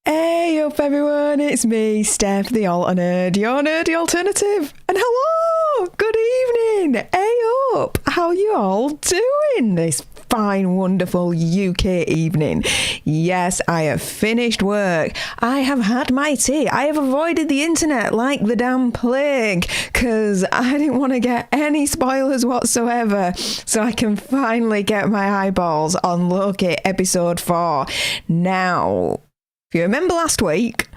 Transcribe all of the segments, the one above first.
Hey up everyone, it's me, Stef the Alter Nerd, your nerdy alternative. And hello, good evening, hey up, how you all doing this fine, wonderful UK evening? Yes, I have finished work, I have had my tea, I have avoided the internet like the damn plague, because I didn't want to get any spoilers whatsoever, so I can finally get my eyeballs on Loki episode 4. Now, if you remember last week,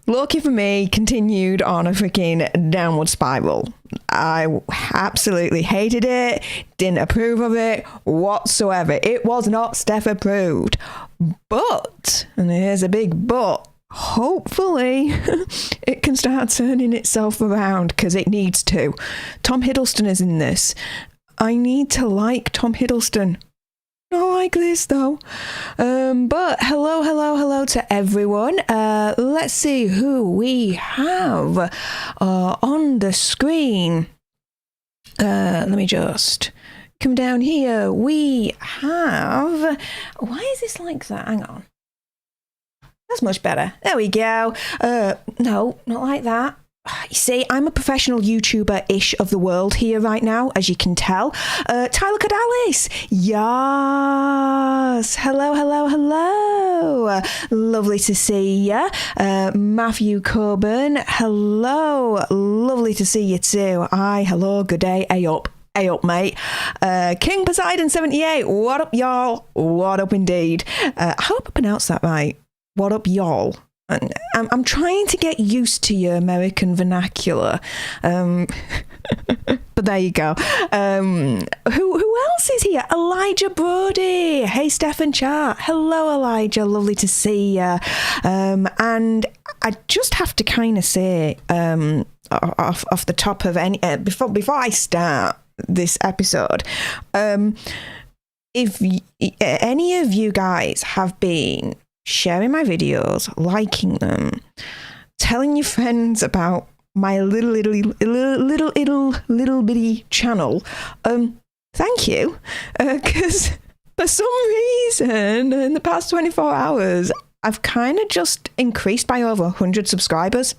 Loki for me continued on a freaking downward spiral. I absolutely hated it, didn't approve of it whatsoever. It was not Stef approved. But, and here's a big but, hopefully it can start turning itself around because it needs to. Tom Hiddleston is in this. I need to like Tom Hiddleston. Not like this though. But hello to everyone. Let's see who we have on the screen. Let me just come down here. We have... Why is this like that? Hang on. That's much better. There we go. No, not like that. You see, I'm a professional YouTuber-ish of the world here right now, as you can tell. Tyler Cordalis. Yes. Hello. Lovely to see you. Matthew Coburn. Hello. Lovely to see you too. Hello. Good day. Hey up, mate. King Poseidon 78. What up, y'all? What up, indeed? I hope I pronounced that right. What up, y'all? I'm trying to get used to your American vernacular. But there you go. Who else is here? Elijah Brody. Hey, Steph and chat. Hello, Elijah. Lovely to see you. And I just have to kind of say, off the top of any before I start this episode, if any of you guys have been sharing my videos, liking them, telling your friends about my little bitty channel, thank you, because for some reason in the past 24 hours I've kind of just increased by over 100 subscribers.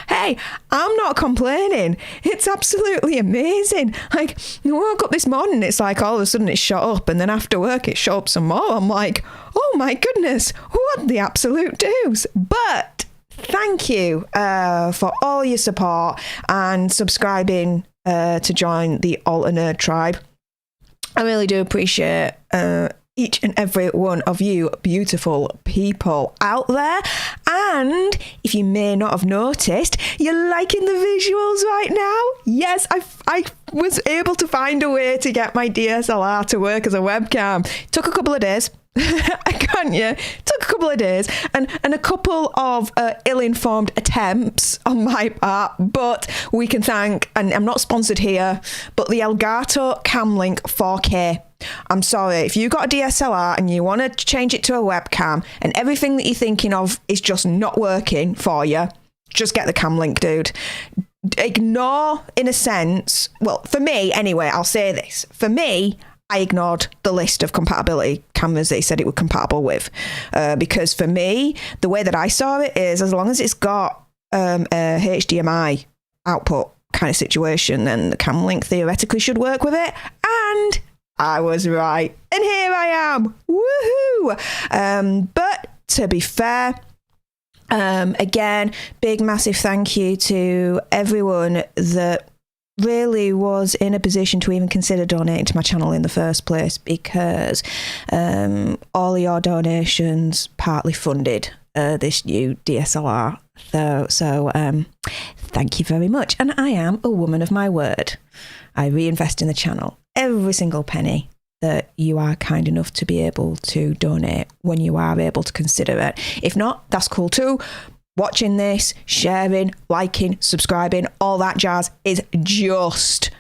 Hey, I'm not complaining. It's absolutely amazing. Like, I woke up this morning, it's like all of a sudden it shot up, and then after work it shot up some more. I'm like, oh my goodness, what the absolute deuce. But thank you for all your support and subscribing to join the Alter Nerd tribe. I really do appreciate each and every one of you beautiful people out there. And if you may not have noticed, you're liking the visuals right now. Yes, I was able to find a way to get my DSLR to work as a webcam. Took a couple of days. I can't, yeah. Took a couple of days and a couple of ill-informed attempts on my part, but we can thank, and I'm not sponsored here, but the Elgato Camlink 4K. I'm sorry, if you got a DSLR and you want to change it to a webcam and everything that you're thinking of is just not working for you, just get the Camlink, dude. Ignore, in a sense, well, for me anyway, I'll say this. For me, I ignored the list of compatibility cameras they said it was compatible with, because for me, the way that I saw it is as long as it's got a HDMI output kind of situation, then the Camlink theoretically should work with it. And I was right. And here I am. Woohoo! But to be fair, again, big massive thank you to everyone that really was in a position to even consider donating to my channel in the first place, because all of your donations partly funded this new DSLR. So thank you very much. And I am a woman of my word. I reinvest in the channel every single penny that you are kind enough to be able to donate when you are able to consider it. If not, that's cool too. Watching this, sharing, liking, subscribing, all that jazz is just,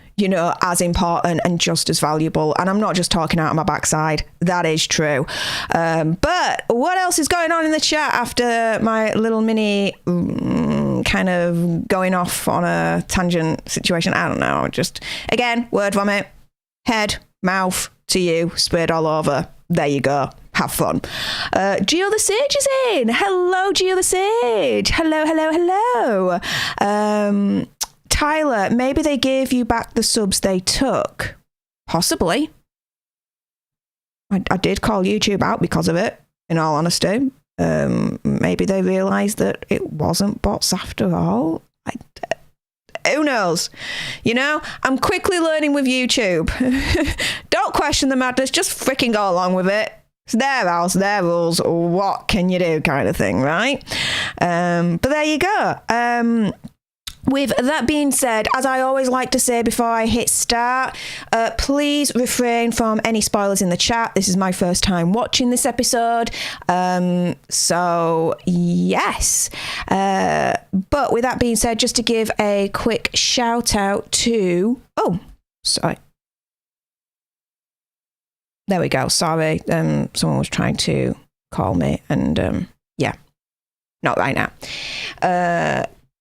as important and just as valuable. And I'm not just talking out of my backside. That is true. But what else is going on in the chat after my little mini kind of going off on a tangent situation? I don't know. Just, again, word vomit, head, mouth to you, sprayed all over. There you go. have fun. Geo the Sage is in. Hello, Geo the Sage. Hello. Tyler, maybe they gave you back the subs they took. Possibly. I did call YouTube out because of it, in all honesty. Maybe they realised that it wasn't bots after all. Who knows? You know, I'm quickly learning with YouTube. Don't question the madness, just freaking go along with it. It's their house, their rules. What can you do, kind of thing, right? But there you go. With that being said, as I always like to say before I hit start, please refrain from any spoilers in the chat. This is my first time watching this episode. So, yes. But with that being said, just to give a quick shout out to... Oh, sorry. There we go. Sorry. Someone was trying to call me and, yeah, not right now.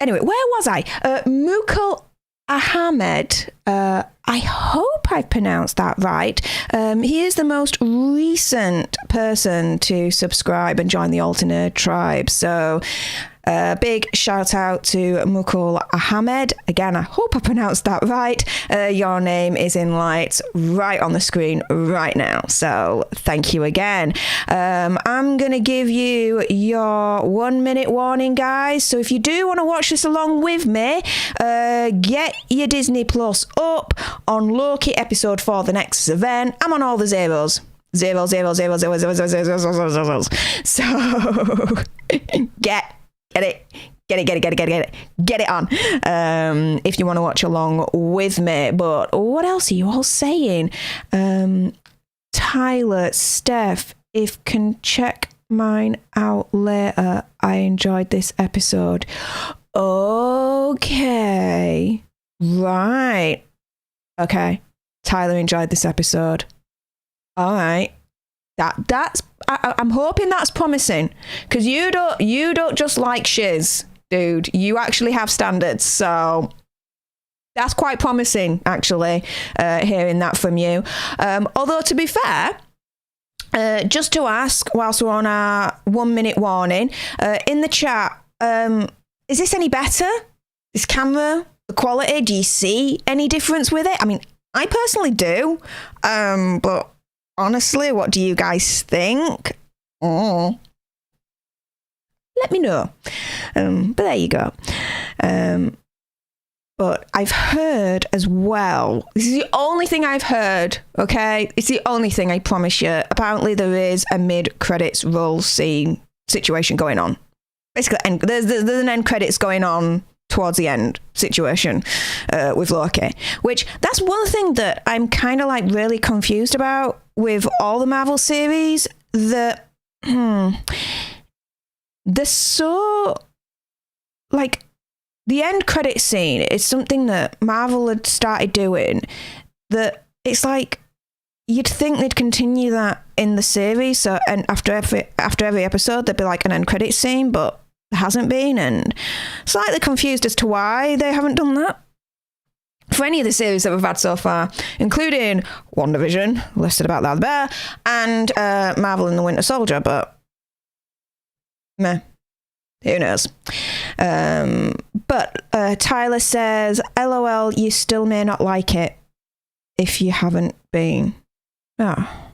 Anyway, where was I? Mukul Ahmed. I hope I pronounced that right. He is the most recent person to subscribe and join the Alter Nerd tribe. So, big shout out to Mukul Ahmed. Again, I hope I pronounced that right. Your name is in lights right on the screen right now. So thank you again. I'm going to give you your 1 minute warning, guys. So if you do want to watch this along with me, get your Disney Plus up on Loki episode 4, the Nexus event. I'm on all the zeros. Zero. So get it on if you want to watch along with me. But what else are you all saying? Tyler, Steph, if can check mine out later. I enjoyed this episode. Okay, right. Okay, Tyler enjoyed this episode. All right. That's I'm hoping that's promising, because you don't just like shiz, dude. You actually have standards, so that's quite promising, actually, hearing that from you. Although, to be fair, just to ask, whilst we're on our 1 minute warning, in the chat, is this any better? This camera, the quality, do you see any difference with it? I mean, I personally do, but honestly, what do you guys think? Let me know. But there you go. But I've heard as well, this is the only thing I've heard, okay? It's the only thing, I promise you. Apparently there is a mid-credits roll scene situation going on. Basically, there's an end credits going on towards the end situation with Loki, which that's one thing that I'm kind of like really confused about with all the Marvel series, that they're so, like, the end credit scene is something that Marvel had started doing, that it's like you'd think they'd continue that in the series, so, and after every episode there'd be like an end credit scene, but there hasn't been, and slightly confused as to why they haven't done that for any of the series that we've had so far, including WandaVision, listed about that there, and Marvel and the Winter Soldier, but meh, who knows. But Tyler says, LOL, you still may not like it if you haven't been. Oh.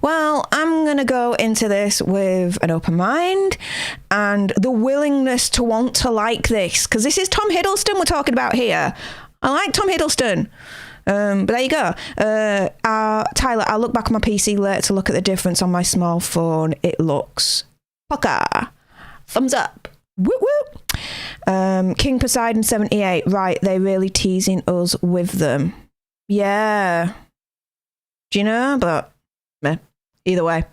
Well, I'm going to go into this with an open mind and the willingness to want to like this, because this is Tom Hiddleston we're talking about here. I like Tom Hiddleston. But there you go. Tyler, I'll look back on my PC later to look at the difference on my small phone. It looks pucker. Thumbs up. Woo woo. King Poseidon 78. Right, they're really teasing us with them. Yeah. Do you know? But meh. Either way.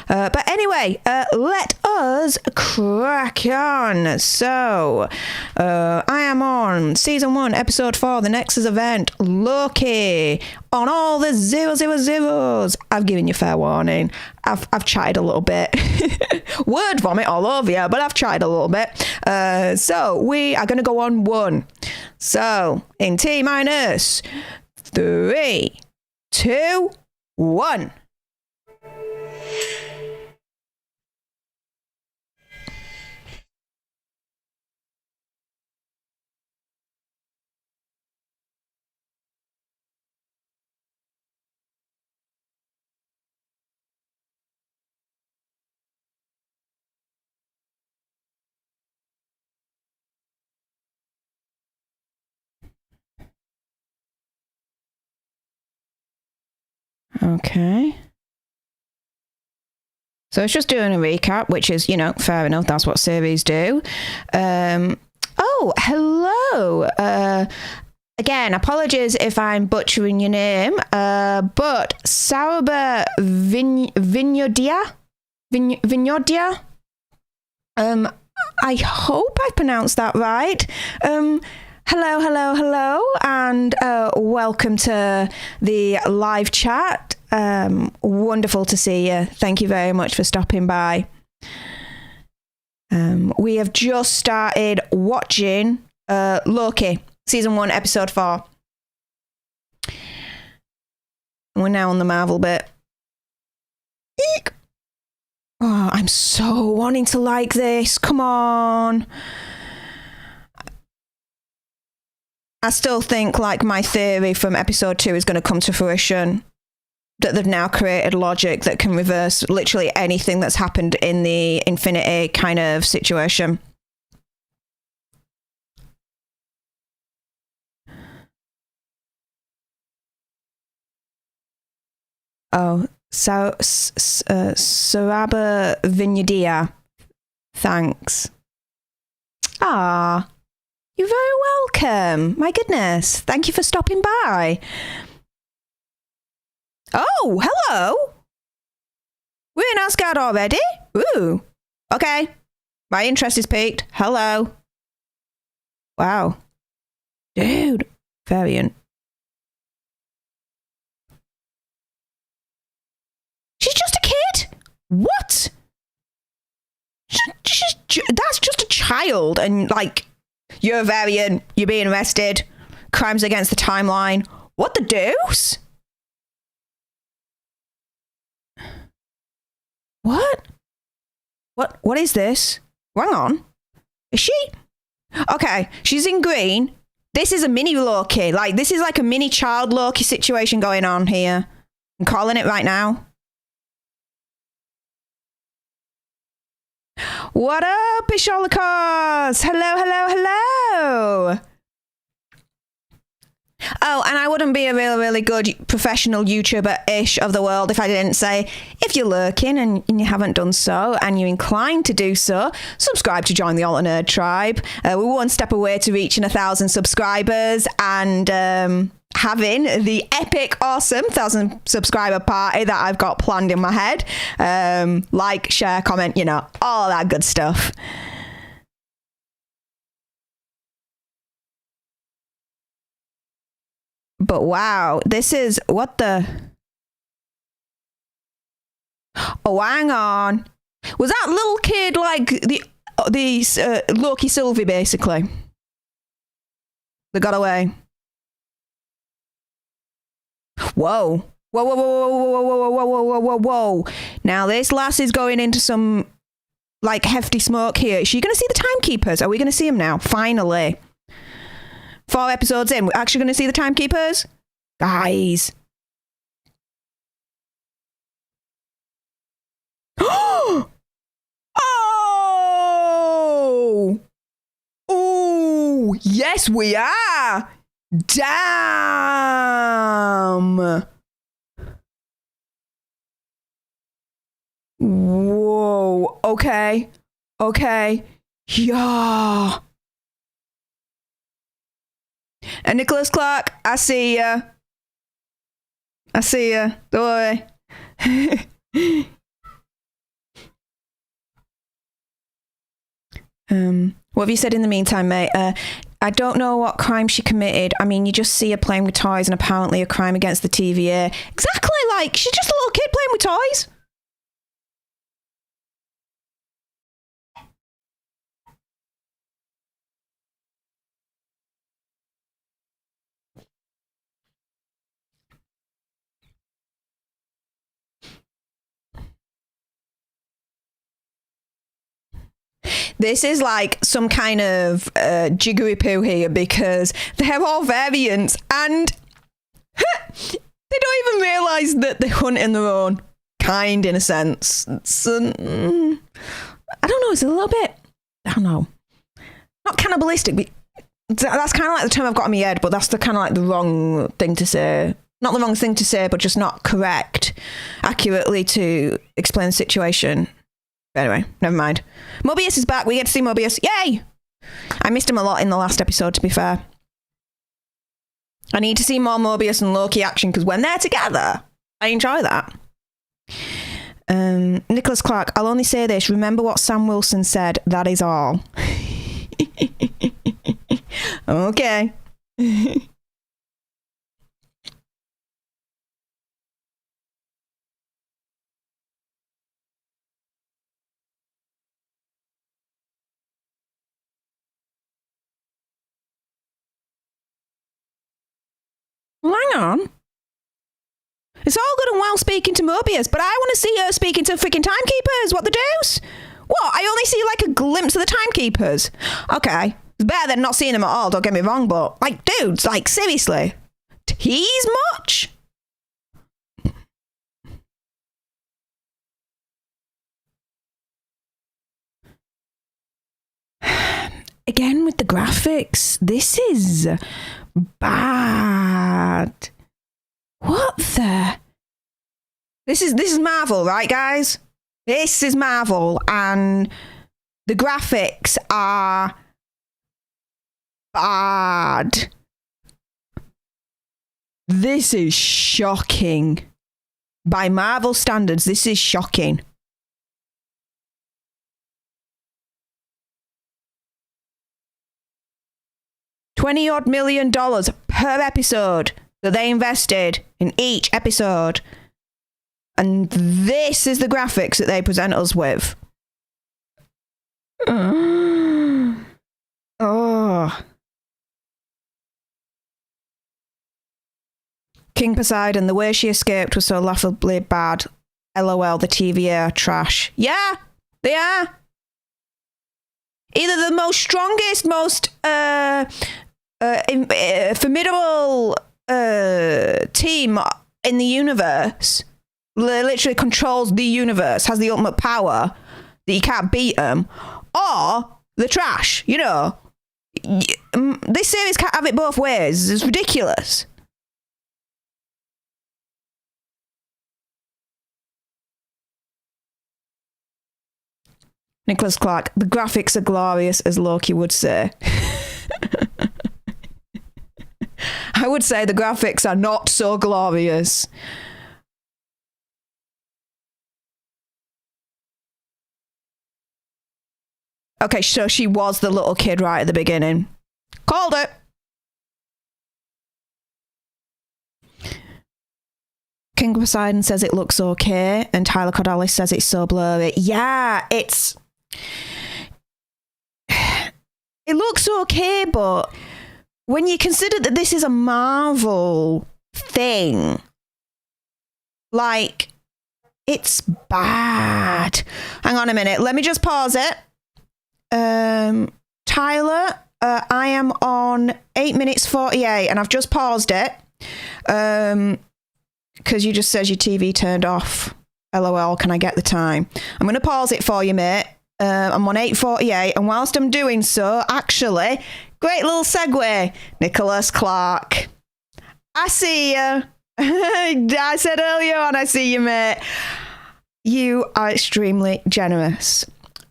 But anyway, let us crack on. So, I am on Season 1, Episode 4, the Nexus event, Loki, on all the 000s. I've given you fair warning. I've chatted a little bit. Word vomit all over you, but I've chatted a little bit. So, we are going to go on 1. So, in T minus 3, 2, 1. Okay. So it's just doing a recap, which is, you know, fair enough. That's what series do. Oh, hello. Again, apologies if I'm butchering your name, but Sauber Vignodia? I hope I pronounced that right. Hello, and welcome to the live chat. Wonderful to see you. Thank you very much for stopping by. We have just started watching Loki, season 1, episode 4. We're now on the Marvel bit. Eek. Oh, I'm so wanting to like this. Come on. I still think like my theory from episode 2 is going to come to fruition. That they've now created logic that can reverse literally anything that's happened in the Infinity kind of situation. Oh, so Saraba Vignadia. Thanks. Ah, you're very welcome. My goodness. Thank you for stopping by. Oh, hello. We're in Asgard already? Ooh. Okay. My interest is piqued. Hello. Wow. Dude. Variant. She's just a kid? What? That's just a child. And like, you're a variant. You're being arrested. Crimes against the timeline. What the deuce? What? What is this? Hang on. Is she? Okay, she's in green. This is a mini Loki. Like, this is like a mini child Loki situation going on here. I'm calling it right now. What up, Isholikos? Hello. Oh, and I wouldn't be a really good professional YouTuber-ish of the world if I didn't say, if you're lurking and you haven't done so, and you're inclined to do so, subscribe to join the Alter Nerd tribe. We're one step away to reaching 1,000 subscribers and having the epic, awesome 1,000 subscriber party that I've got planned in my head. Like, share, comment, you know, all that good stuff. But wow, this is what the... Oh, hang on. Was that little kid like the Loki Sylvie, basically? They got away. Whoa. Whoa. Now, this lass is going into some, like, hefty smoke here. Is she going to see the timekeepers? Are we going to see them now? Finally. 4 episodes in, we're actually going to see the timekeepers? Guys. Oh, yes, we are. Damn. Whoa. Okay. Yeah. And Nicholas Clark, I see ya. Don't worry. What have you said in the meantime, mate? I don't know what crime she committed. I mean, you just see her playing with toys and apparently a crime against the TVA. Exactly, like, she's just a little kid playing with toys. This is like some kind of jiggery poo here because they're all variants and they don't even realise that they're hunting their own kind in a sense. So, I don't know, it's a little bit, I don't know, not cannibalistic, but that's kind of like the term I've got in my head, but that's the kind of like the wrong thing to say. Not the wrong thing to say, but just not correct accurately to explain the situation. Anyway, never mind. Mobius is back. We get to see Mobius. Yay! I missed him a lot in the last episode, to be fair. I need to see more Mobius and Loki action, because when they're together, I enjoy that. Nicholas Clark, I'll only say this. Remember what Sam Wilson said. That is all. Okay. Well, hang on. It's all good and well speaking to Mobius, but I want to see her speaking to freaking timekeepers. What the deuce? What? I only see like a glimpse of the timekeepers. Okay. It's better than not seeing them at all, don't get me wrong, but like, dudes, like, seriously. Tease much? Again with the graphics. This is bad. What the? This is Marvel, right, guys? This is Marvel, and the graphics are bad. This is shocking. By Marvel standards, this is shocking. $20-odd million per episode that they invested in each episode. And this is the graphics that they present us with. Oh. King Poseidon, the way she escaped was so laughably bad. LOL, the TVA are trash. Yeah, they are. Either the most strongest, most formidable team in the universe, literally controls the universe, has the ultimate power that you can't beat them, or the trash. You know, this series can't have it both ways. It's ridiculous. Nicholas Clark, the graphics are glorious, as Loki would say. I would say the graphics are not so glorious. Okay, so she was the little kid right at the beginning. Called it. King Poseidon says it looks okay, and Tyler Cordalis says it's so blurry. Yeah, it looks okay, but when you consider that this is a Marvel thing, like, it's bad. Hang on a minute. Let me just pause it. Tyler, I am on 8 minutes 48, and I've just paused it. Because you just says your TV turned off. LOL, can I get the time? I'm going to pause it for you, mate. I'm on 8:48, and whilst I'm doing so, actually, great little segue. Nicholas Clark. I see you. I said earlier on, I see you, mate. You are extremely generous.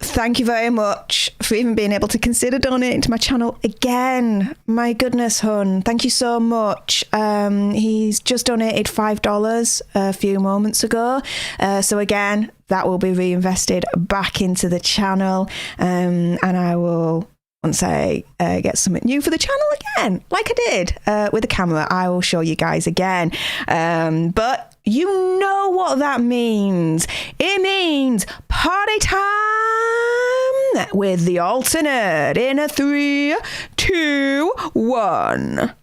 Thank you very much for even being able to consider donating to my channel again. My goodness, hun. Thank you so much. He's just donated $5 a few moments ago. So again, that will be reinvested back into the channel. And I will, once I get something new for the channel again, like I did with the camera, I will show you guys again. But you know what that means. It means party time with the Alter Nerd in a 3, 2, 1.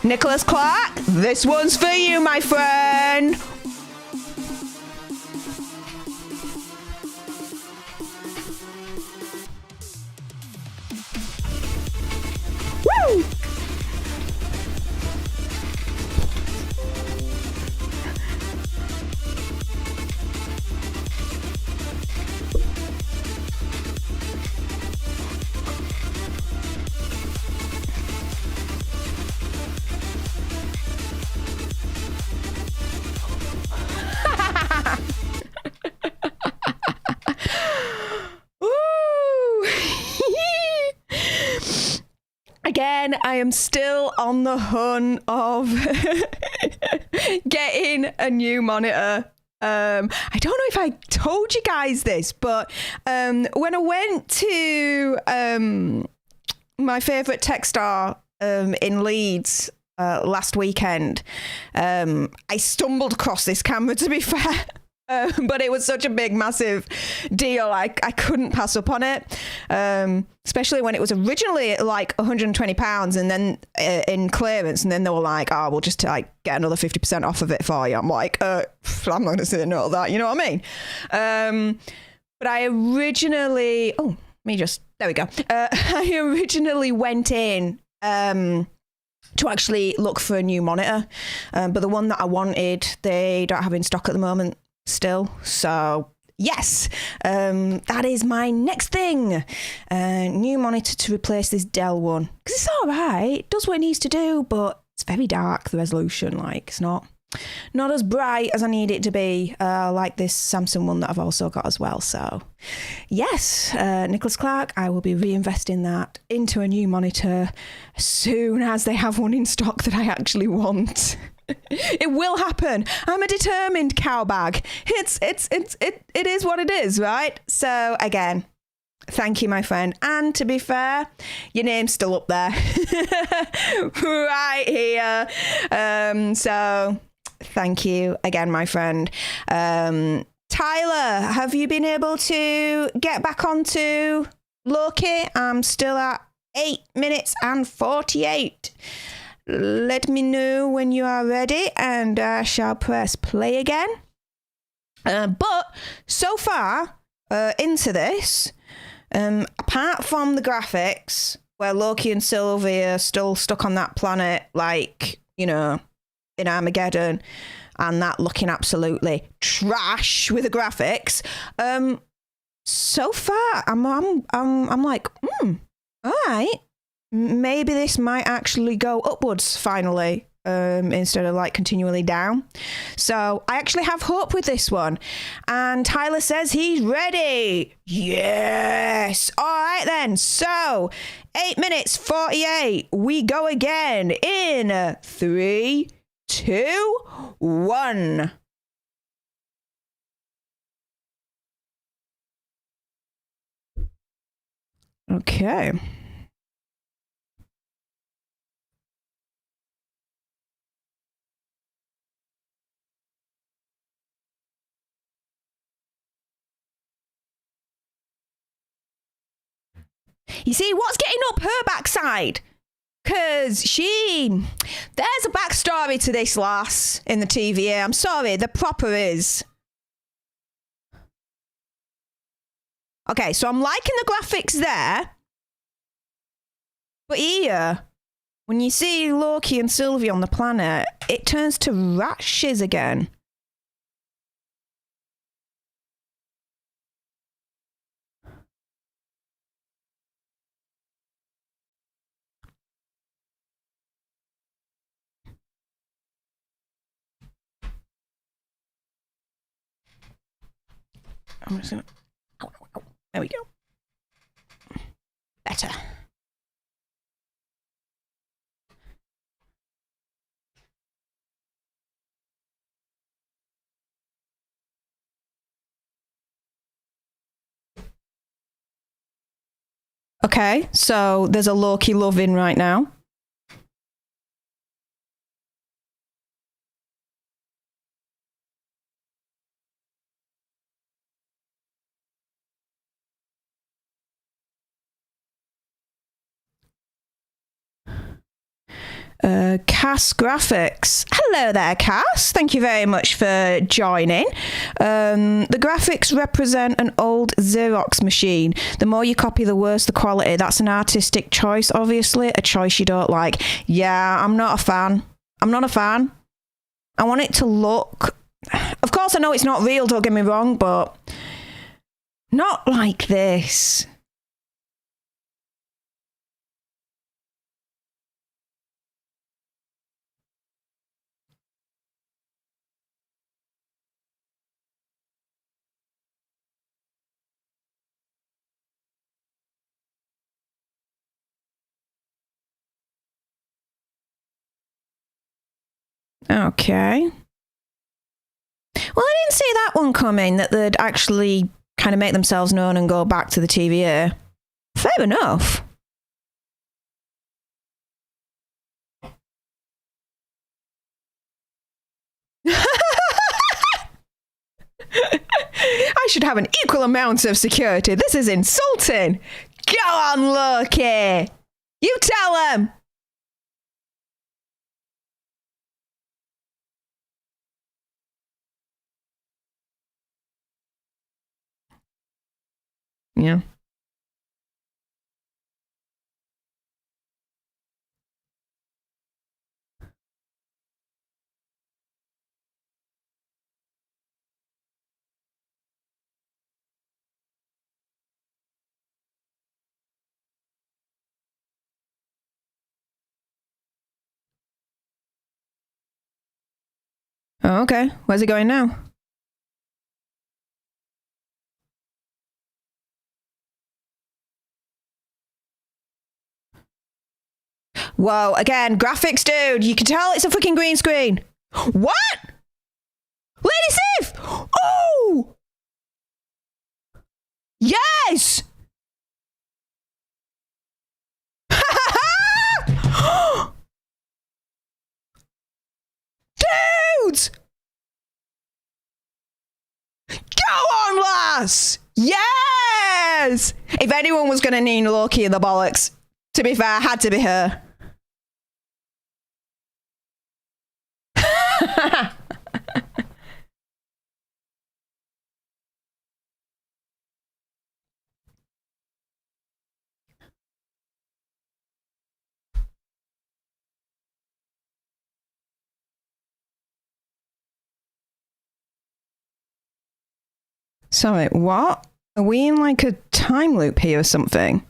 Nicholas Clark, this one's for you, my friend. Woo! again, I am still on the hunt of getting a new monitor. I don't know if I told you guys this, but when I went to my favourite tech store in Leeds last weekend, I stumbled across this camera, to be fair. But it was such a big, massive deal. I couldn't pass up on it, especially when it was originally like £120 and then in clearance. And then they were like, oh, we'll just get another 50% off of it for you. I'm like, I'm not going to say no to that. You know what I mean? But I originally, there we go. I originally went in to actually look for a new monitor. But the one that I wanted, they don't have in stock at the moment still. So yes, that is my next thing. New monitor to replace this Dell one. Because it's all right. It does what it needs to do, but it's very dark, the resolution. Like, it's not as bright as I need it to be, like this Samsung one that I've also got as well. So yes, Nicholas Clark, I will be reinvesting that into a new monitor as soon as they have one in stock that I actually want. It will happen. I'm a determined cowbag. It is what it is, right? So again, thank you, my friend. And to be fair, your name's still up there. Right here. So thank you again, my friend. Tyler, have you been able to get back onto Loki? I'm still at 8 minutes and 48. Let me know when you are ready and I shall press play again. But so far into this, apart from the graphics, where Loki and Sylvie are still stuck on that planet, like, you know, in Armageddon, and that looking absolutely trash with the graphics, so far I'm like, all right. Maybe this might actually go upwards finally, instead of like continually down. So I actually have hope with this one. And Tyler says he's ready. Yes. All right then. So 8 minutes 48. We go again in 3, 2, 1. Okay. You see, what's getting up her backside? Because there's a backstory to this lass in the TVA. I'm sorry, the proper is. Okay, so I'm liking the graphics there. But here, when you see Loki and Sylvie on the planet, it turns to rashes again. I'm just gonna... There we go. Better. Okay, so there's a Loki love-in right now. Cass Graphics. Hello there, Cass. Thank you very much for joining. The graphics represent an old Xerox machine. The more you copy, the worse the quality. That's an artistic choice, obviously, a choice you don't like. Yeah, I'm not a fan. I want it to look... Of course, I know it's not real, don't get me wrong, but not like this. Okay. Well, I didn't see that one coming, that they'd actually kind of make themselves known and go back to the TVA. Fair enough. I should have an equal amount of security. This is insulting. Go on, Loki. You tell him. Yeah. Oh, okay. Where's he going now? Whoa, again, graphics, dude. You can tell it's a fucking green screen. What? Lady Sif! Oh! Yes! Dudes! Go on, lass! Yes! If anyone was going to need Loki in the bollocks, to be fair, had to be her. Sorry, what? Are we in like a time loop here or something?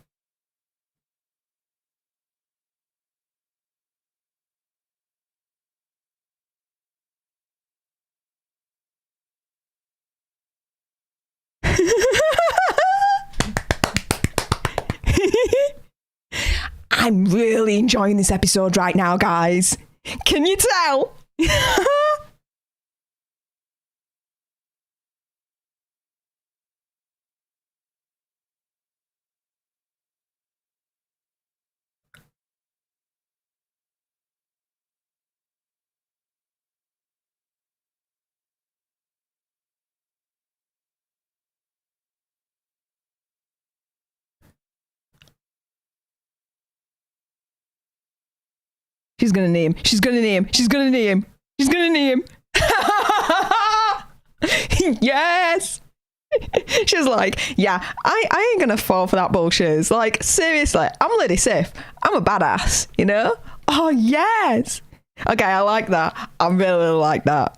I'm really enjoying this episode right now, guys. Can you tell? She's gonna knee him. She's gonna knee him. She's gonna knee him. She's gonna knee him. Yes. She's like, yeah, I ain't gonna fall for that bullshit. Like, seriously, I'm Lady Sif. I'm a badass, you know? Oh, yes. Okay, I like that. I really like that.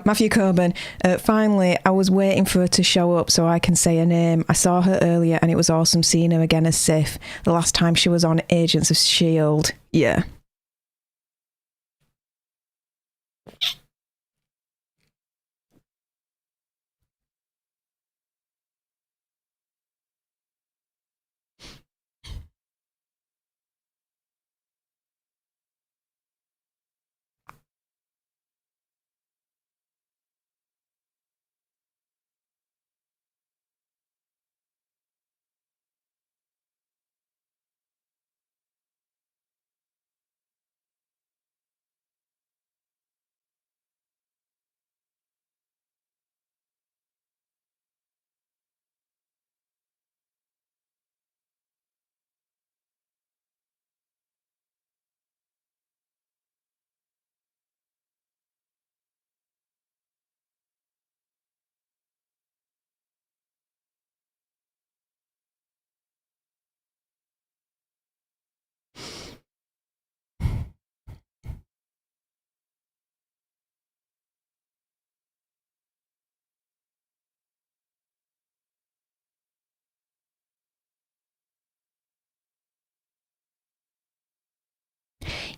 Matthew Coburn, finally, I was waiting for her to show up so I can say her name. I saw her earlier and it was awesome seeing her again as Sif. The last time she was on Agents of S.H.I.E.L.D. Yeah.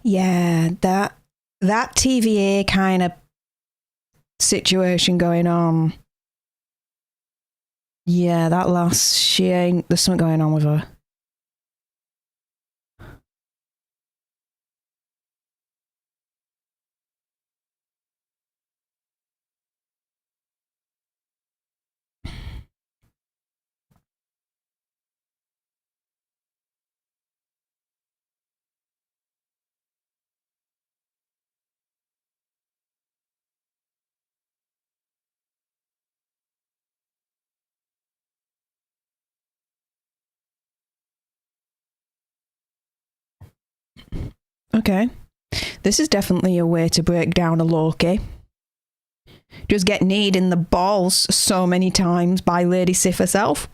Yeah, that TVA kind of situation going on. Yeah, that lass, she ain't. There's something going on with her. Okay. This is definitely a way to break down a Loki. Just get kneed in the balls so many times by Lady Sif herself.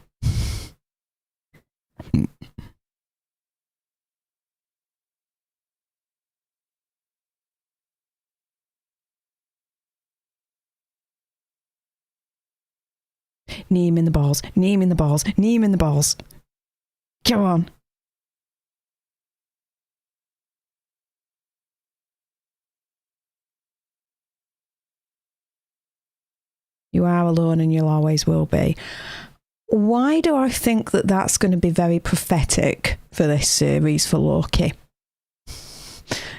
Knee him in the balls, knee him in the balls, knee him in the balls. Come on. You are alone and you'll always will be. Why do I think that that's going to be very prophetic for this series for Loki?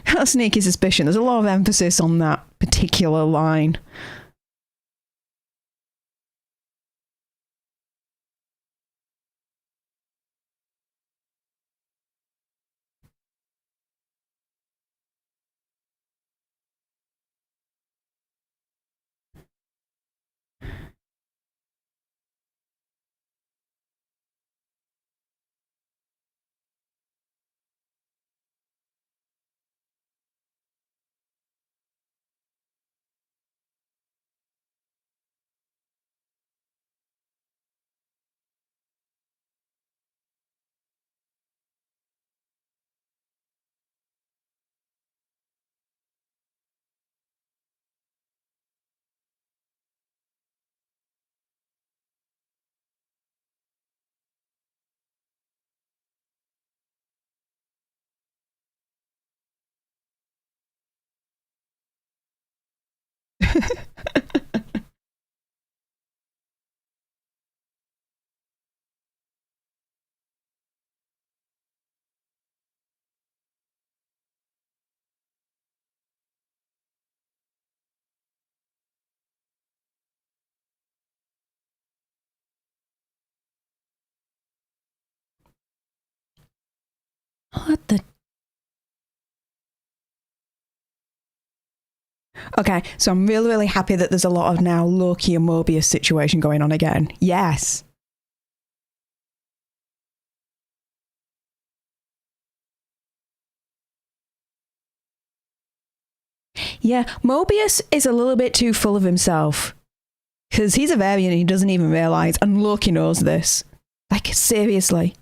Got a sneaky suspicion. There's a lot of emphasis on that particular line. What the? Okay, so I'm really, really happy that there's a lot of now Loki and Mobius situation going on again. Yes. Yeah, Mobius is a little bit too full of himself. Because he's a variant and he doesn't even realise, and Loki knows this. Like, seriously.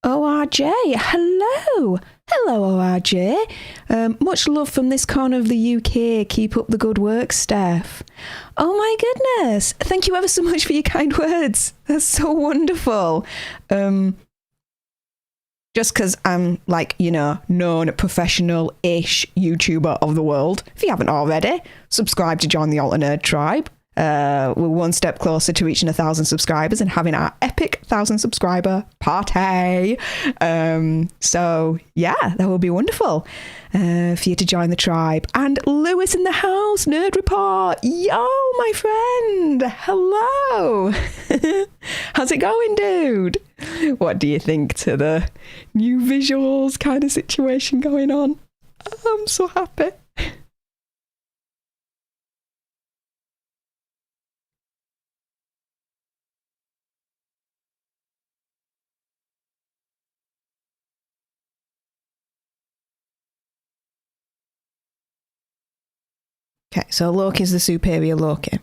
ORJ, hello. Hello, ORJ. Much love from this corner of the UK. Keep up the good work, Steph. Oh my goodness. Thank you ever so much for your kind words. That's so wonderful. Just because I'm like, known professional-ish YouTuber of the world. If you haven't already, subscribe to join the Alter Nerd tribe. We're one step closer to reaching 1,000 subscribers and having our epic 1,000 subscriber party. So yeah, that will be wonderful for you to join the tribe. And Lewis in the house, Nerd Report. Yo, my friend. Hello. How's it going, dude? What do you think to the new visuals kind of situation going on? I'm so happy. Okay, so Loki's the superior Loki.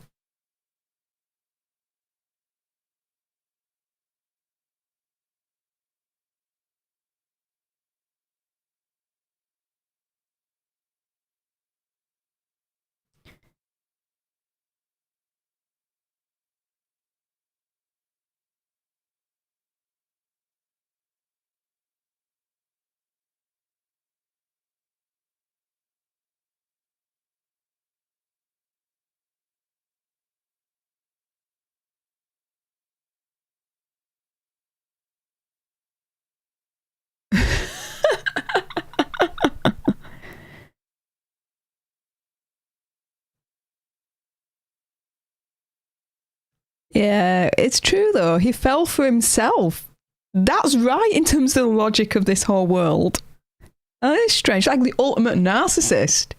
Yeah, it's true though. He fell for himself. That's right in terms of the logic of this whole world. That is strange. Like the ultimate narcissist.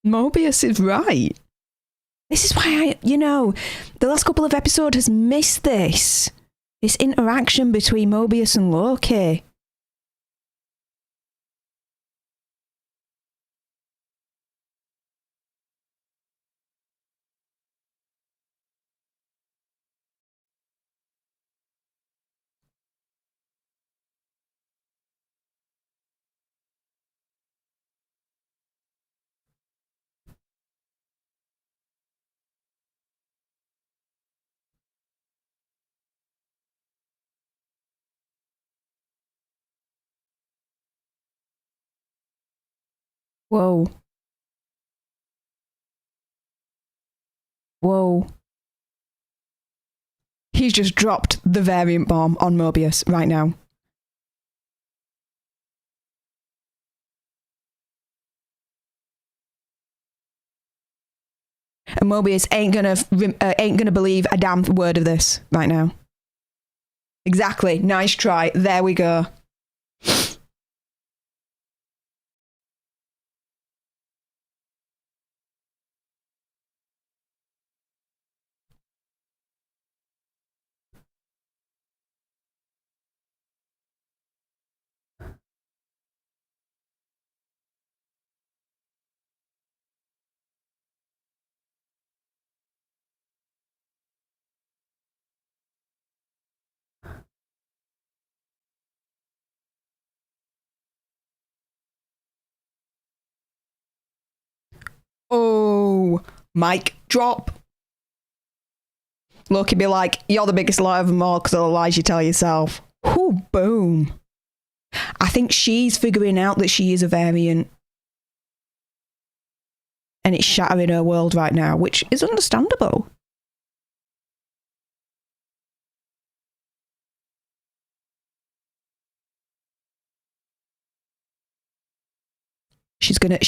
Mobius is right. This is why the last couple of episodes has missed this. This interaction between Mobius and Loki. Whoa. Whoa. He's just dropped the variant bomb on Mobius right now. And Mobius ain't gonna believe a damn word of this right now. Exactly. Nice try. There we go. Oh, mic drop. Loki be like, you're the biggest liar of them all because of the lies you tell yourself. Ooh, boom. I think she's figuring out that she is a variant. And it's shattering her world right now, which is understandable. She's gonna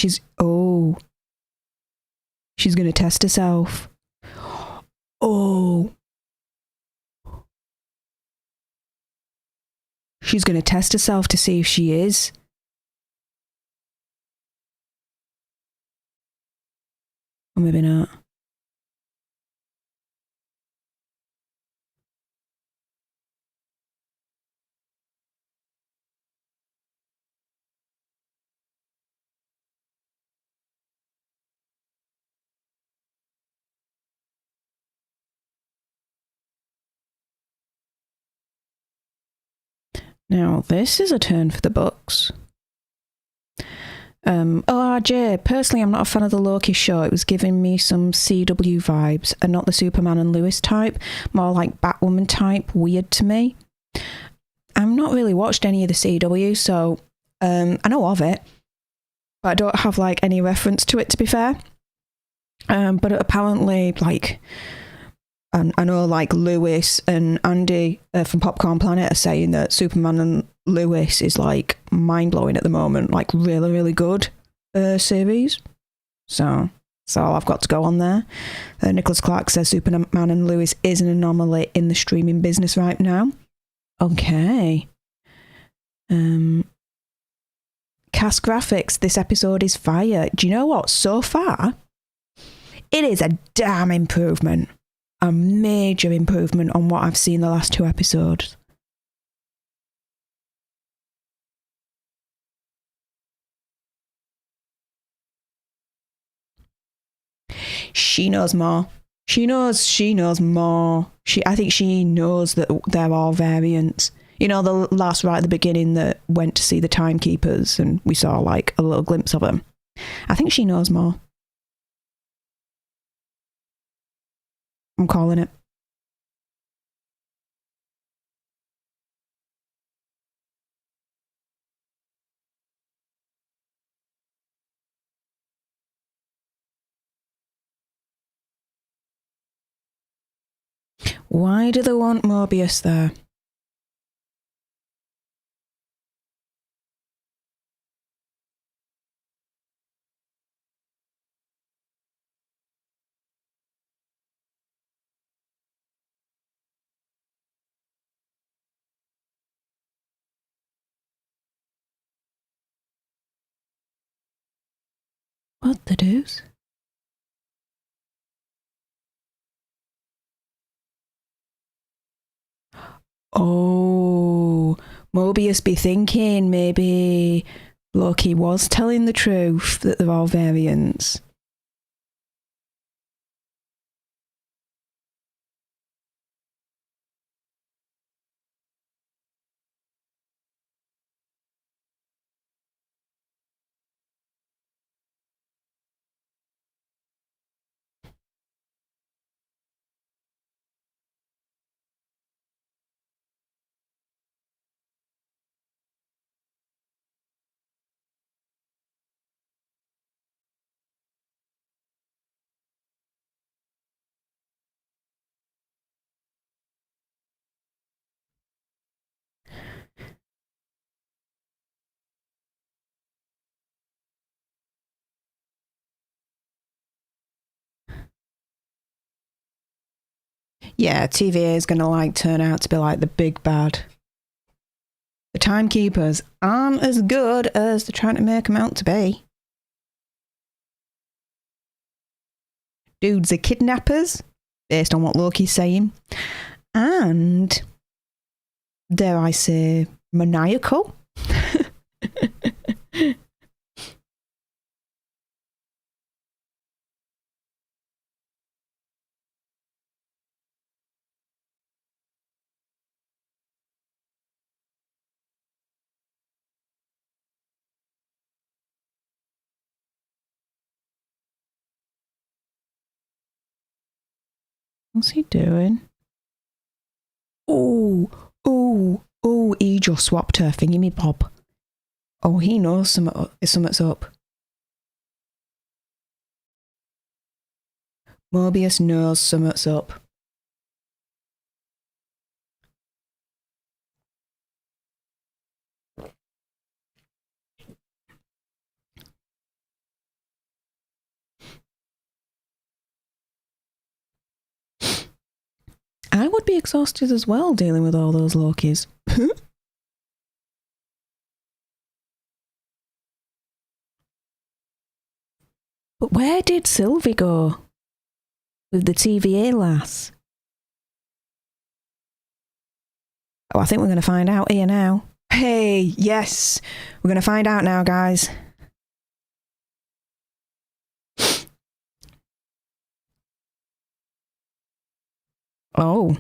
test herself. Oh. She's gonna test herself to see if she is. Or maybe not. Now, this is a turn for the books. ORJ, personally, I'm not a fan of the Loki show. It was giving me some CW vibes and not the Superman and Lois type, more like Batwoman type, weird to me. I've not really watched any of the CW, so I know of it, but I don't have like any reference to it, to be fair. But apparently, like, I know like Lewis and Andy from Popcorn Planet are saying that Superman and Lewis is like mind-blowing at the moment, like really, really good series. So all I've got to go on there. Nicholas Clark says Superman and Lewis is an anomaly in the streaming business right now. Okay. Cast graphics, this episode is fire. Do you know what? So far, it is a damn improvement. A major improvement on what I've seen the last two episodes. She knows more. She knows more. I think she knows that there are variants. You know, the last right at the beginning that went to see the timekeepers and we saw like a little glimpse of them. I think she knows more. I'm calling it. Why do they want Mobius there? What the deuce? Oh, Mobius be thinking maybe Loki was telling the truth that they're all variants. Yeah, TVA is going to like turn out to be like the big bad. The timekeepers aren't as good as they're trying to make them out to be. Dudes are kidnappers, based on what Loki's saying. And, dare I say, maniacal. What's he doing? Oh, he just swapped her thingy me bob. Oh, he knows something's up. Mobius knows something's up. I would be exhausted as well dealing with all those Lokis. But where did Sylvie go? With the TVA lass? Oh, I think we're going to find out here now. Hey, yes. We're going to find out now, guys. Oh.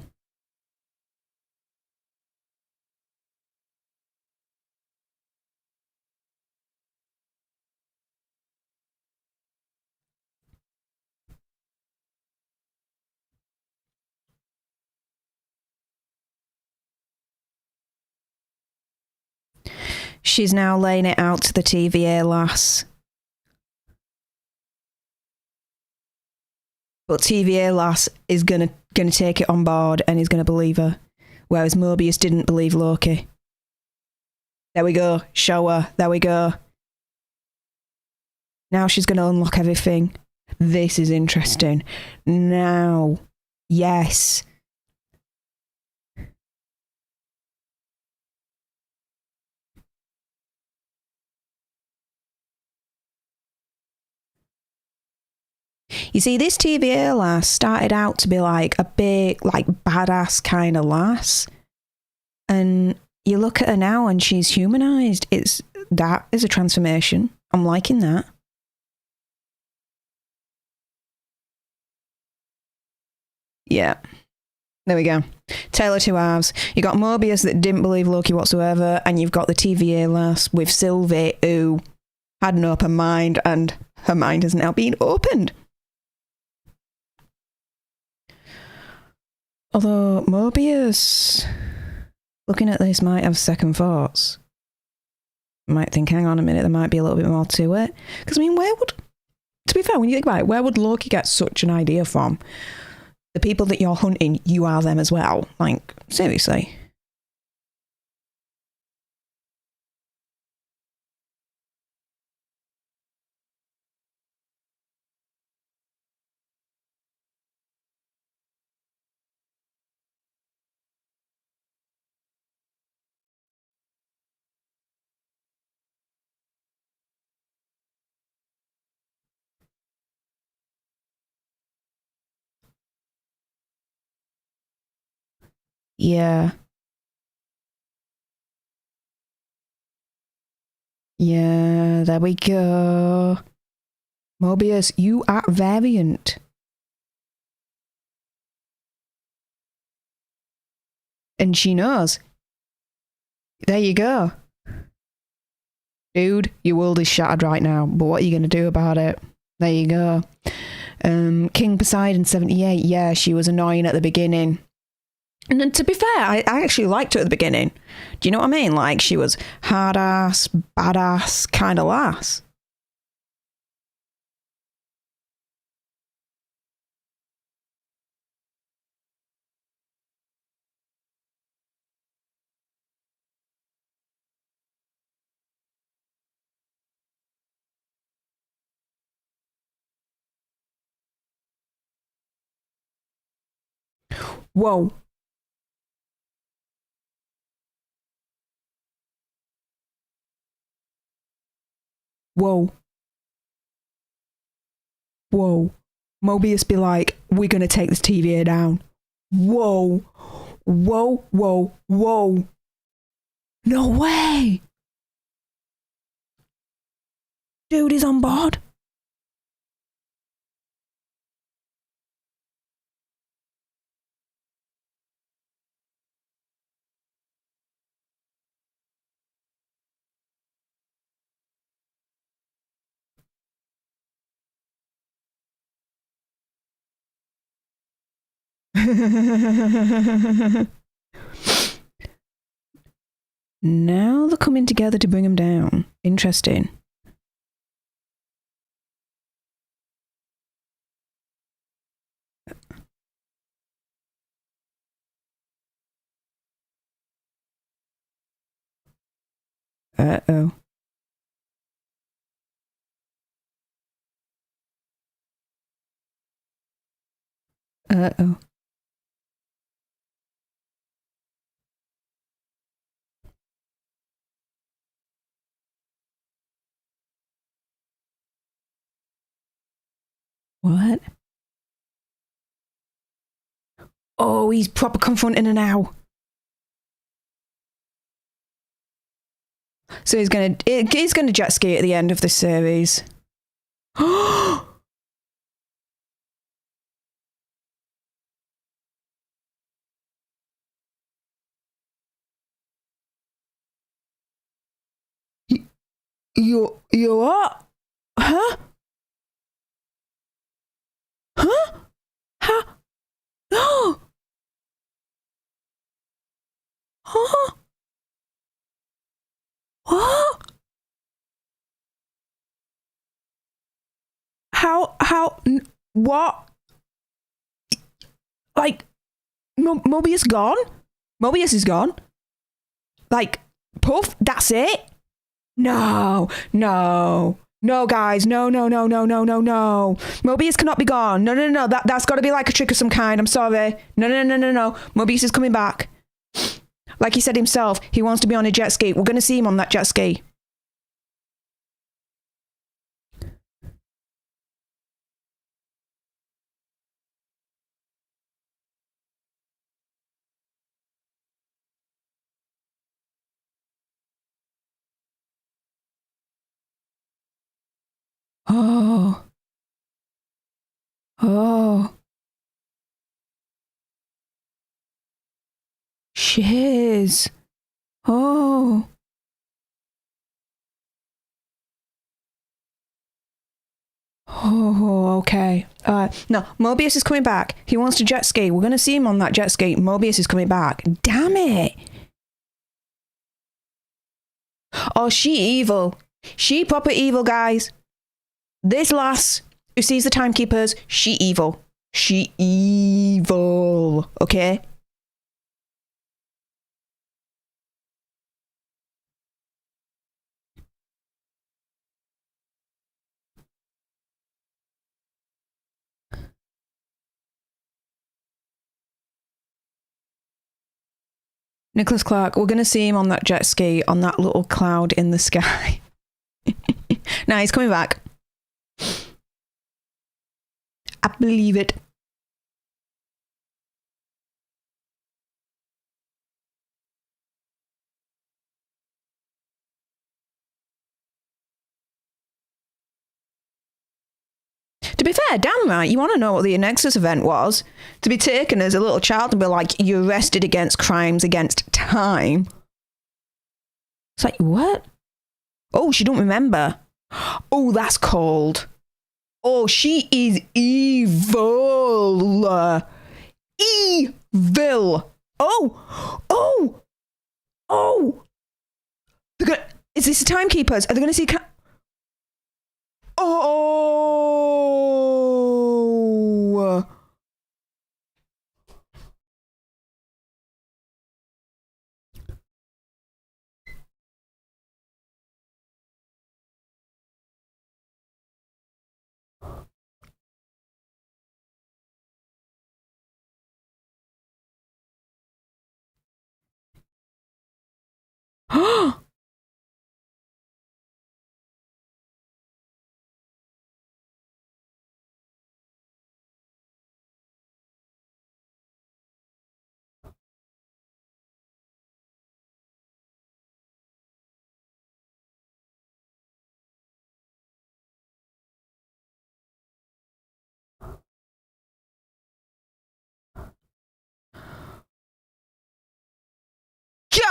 She's now laying it out to the TVA lass. But TVA lass is gonna take it on board and is gonna believe her. Whereas Mobius didn't believe Loki. There we go. Show her. There we go. Now she's gonna unlock everything. This is interesting. Now. Yes. You see, this TVA lass started out to be like a big, like badass kind of lass. And you look at her now and she's humanized. That is a transformation. I'm liking that. Yeah. There we go. Tale of two halves. You got Mobius that didn't believe Loki whatsoever, and you've got the TVA lass with Sylvie who had an open mind, and her mind has now been opened. Although Mobius, looking at this, might have second thoughts. Might think, hang on a minute, there might be a little bit more to it. Because, I mean, to be fair, when you think about it, where would Loki get such an idea from? The people that you're hunting, you are them as well. Like, seriously. Yeah. Yeah, there we go. Mobius, you are variant. And she knows. There you go. Dude, your world is shattered right now, but what are you going to do about it? There you go. King Poseidon 78, yeah, she was annoying at the beginning. And then, to be fair, I actually liked her at the beginning. Do you know what I mean? Like, she was hard ass, badass kind of lass. Whoa. Whoa. Whoa. Mobius be like, we're going to take this TVA down. Whoa. Whoa, whoa, whoa. No way. Dude is on board. Now they're coming together to bring him down. Interesting. Uh-oh. Uh-oh. What? Oh, he's proper confronting her now. So he's gonna jet ski at the end of the series. You what? Huh? Huh? Huh? No. Huh? What? What? Like, Mobius gone? Mobius is gone? Like, poof, that's it? No, no. No, guys, no. Mobius cannot be gone. No. That's got to be like a trick of some kind. I'm sorry. No. Mobius is coming back. Like he said himself, he wants to be on a jet ski. We're going to see him on that jet ski. Oh. Shiz. Oh. Oh, okay. No, Mobius is coming back. He wants to jet ski. We're going to see him on that jet ski. Mobius is coming back. Damn it. Oh, she evil. She proper evil, guys. This lass who sees the timekeepers, she evil. She evil. Okay? Nicholas Clark, we're going to see him on that jet ski, on that little cloud in the sky. Now he's coming back. I believe it. be fair, damn right, you want to know what the Nexus event was. To be taken as a little child and be like, you're arrested against crimes against time. It's like, what? Oh, she don't remember. Oh, that's cold. Oh, she is evil. Evil. Oh. Is this the timekeepers? Are they going to see... Oh.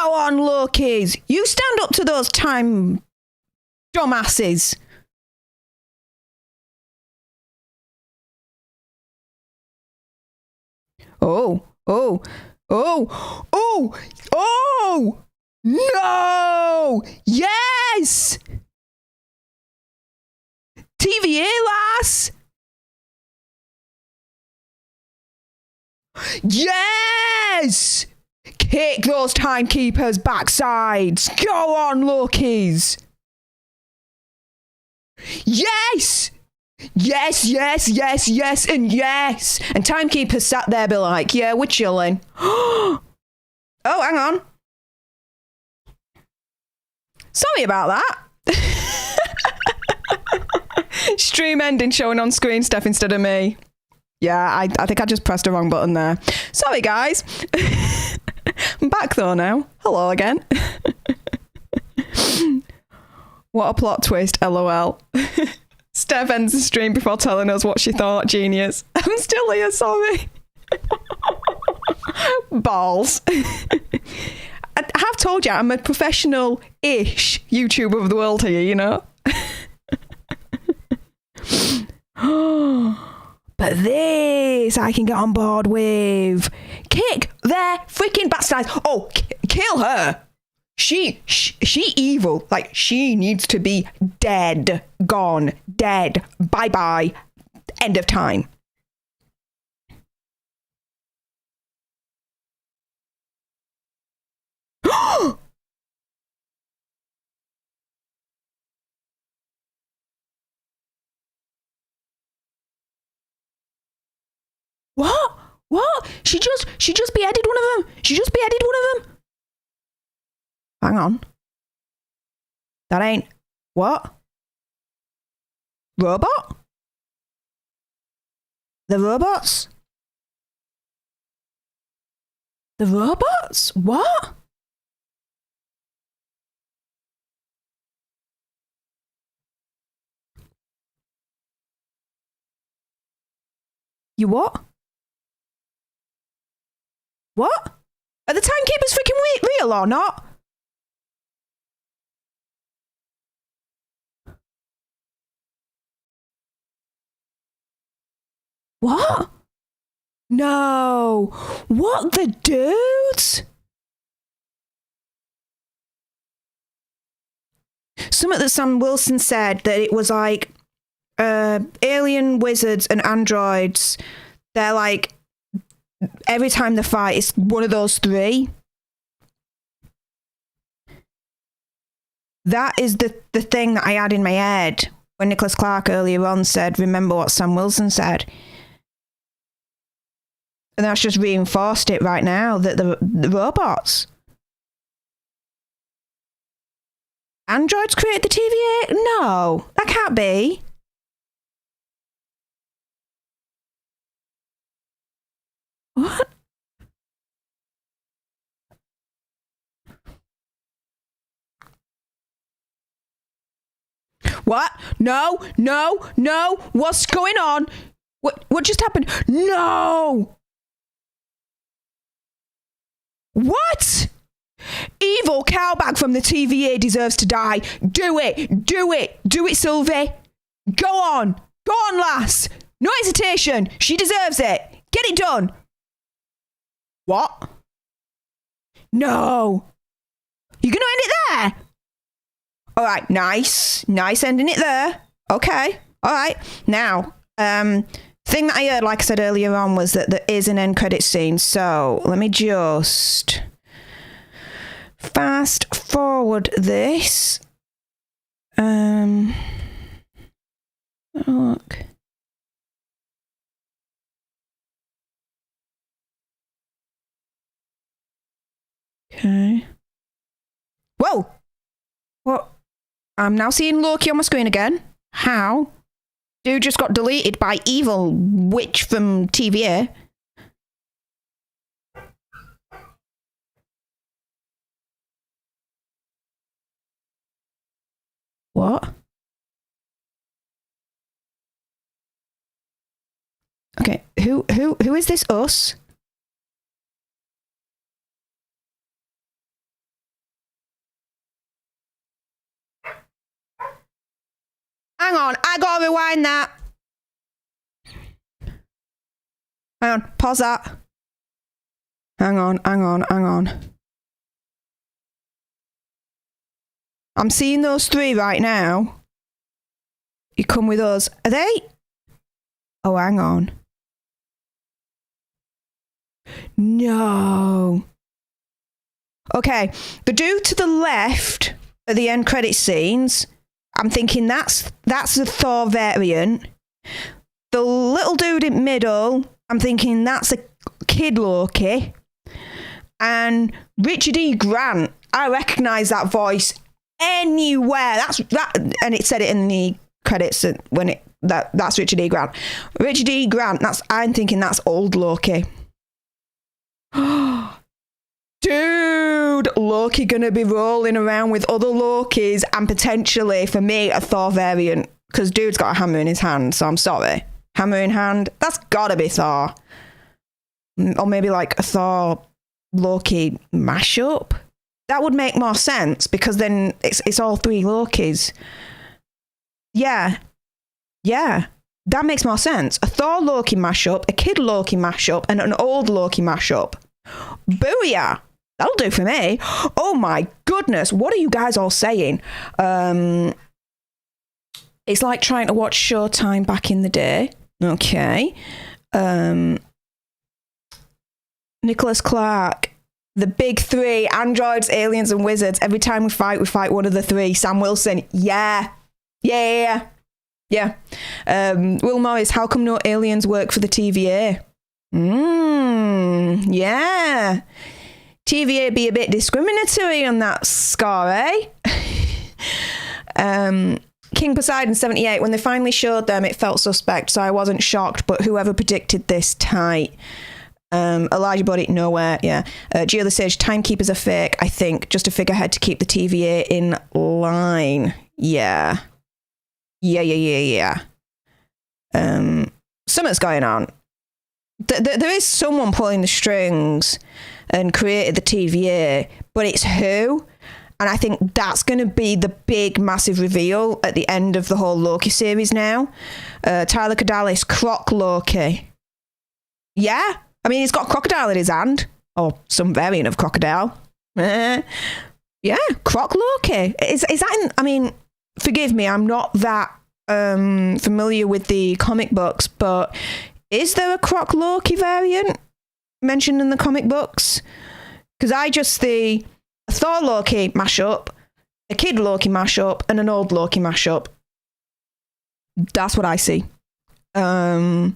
Go on, Lokis. You stand up to those time dumbasses. Oh. No. Yes. TVA, lass. Yes. Kick those timekeepers' backsides. Go on, Lokis. Yes. Yes, and yes. And timekeepers sat there be like, yeah, we're chilling. Oh, hang on. Sorry about that. Stream ending showing on screen, Steph, instead of me. Yeah, I think I just pressed the wrong button there. Sorry, guys. I'm back though now. Hello again. What a plot twist, LOL. Steph ends the stream before telling us what she thought. Genius. I'm still here, sorry. Balls. I have told you, I'm a professional-ish YouTuber of the world here, you know? But this I can get on board with. Kick their freaking backsides. Oh, kill her. She evil. Like, she needs to be dead. Gone. Dead. Bye-bye. End of time. What? She just beheaded one of them. Hang on. That ain't... What? Robot? The robots? The robots? What? You what? What? Are the timekeepers freaking real or not? What? No. What the dudes? Something that Sam Wilson said that it was like alien wizards and androids. They're like, every time they fight, it's one of those three. That is the thing that I had in my head when Nicholas Clark earlier on said, remember what Sam Wilson said. And that's just reinforced it right now, that the robots. Androids create the TVA? No, that can't be. What? What? No, no, no. What's going on? What just happened? No. What? Evil cowbag from the TVA deserves to die. Do it. Do it. Do it, Sylvie. Go on. Go on, lass. No hesitation. She deserves it. Get it done. What? No. You're going to end it there? All right. Nice. Nice ending it there. Okay. All right. Now, thing that I heard, like I said earlier on, was that there is an end credit scene. So let me just fast forward this. Look. Okay. Whoa! What? I'm now seeing Loki on my screen again. How? Dude just got deleted by evil witch from TVA. What? Okay, who is this us? Hang on, I gotta rewind that. Hang on, pause that. Hang on. I'm seeing those three right now. You come with us. Are they? Oh, hang on. No. Okay, the dude to the left of the end credit scenes, I'm thinking that's the Thor variant. The little dude in middle, I'm thinking that's a kid Loki. And Richard E. Grant, I recognise that voice anywhere. And it said it in the credits when that's Richard E. Grant. Richard E. Grant, I'm thinking that's old Loki. Dude, Loki gonna be rolling around with other Lokis and potentially, for me, a Thor variant. Because dude's got a hammer in his hand, so I'm sorry. Hammer in hand, that's gotta be Thor. Or maybe like a Thor Loki mashup. That would make more sense because then it's all three Lokis. Yeah, that makes more sense. A Thor Loki mashup, a kid Loki mashup, and an old Loki mashup. Booyah! That'll do for me. Oh my goodness, what are you guys all saying? It's like trying to watch Showtime back in the day. Okay. Nicholas Clark. The big three, androids, aliens, and wizards. Every time we fight one of the three. Sam Wilson. Yeah. Will Morris, how come no aliens work for the TVA? Yeah. TVA be a bit discriminatory on that score, eh? King Poseidon 78, when they finally showed them, it felt suspect, so I wasn't shocked, but whoever predicted this, tight. Elijah Body, nowhere, yeah. Geo the Sage, timekeepers are fake, I think, just a figurehead to keep the TVA in line. Yeah. Something's going on. There is someone pulling the strings and created the TVA, but it's who? And I think that's going to be the big, massive reveal at the end of the whole Loki series now. Tyler Cadalis, Croc Loki. Yeah? I mean, he's got a crocodile in his hand. Or some variant of crocodile. Yeah, Croc Loki. Is that in... I mean, forgive me, I'm not that familiar with the comic books, but is there a Croc Loki variant mentioned in the comic books? Because I just see a Thor Loki mashup, a kid Loki mashup, and an old Loki mashup. That's what I see. But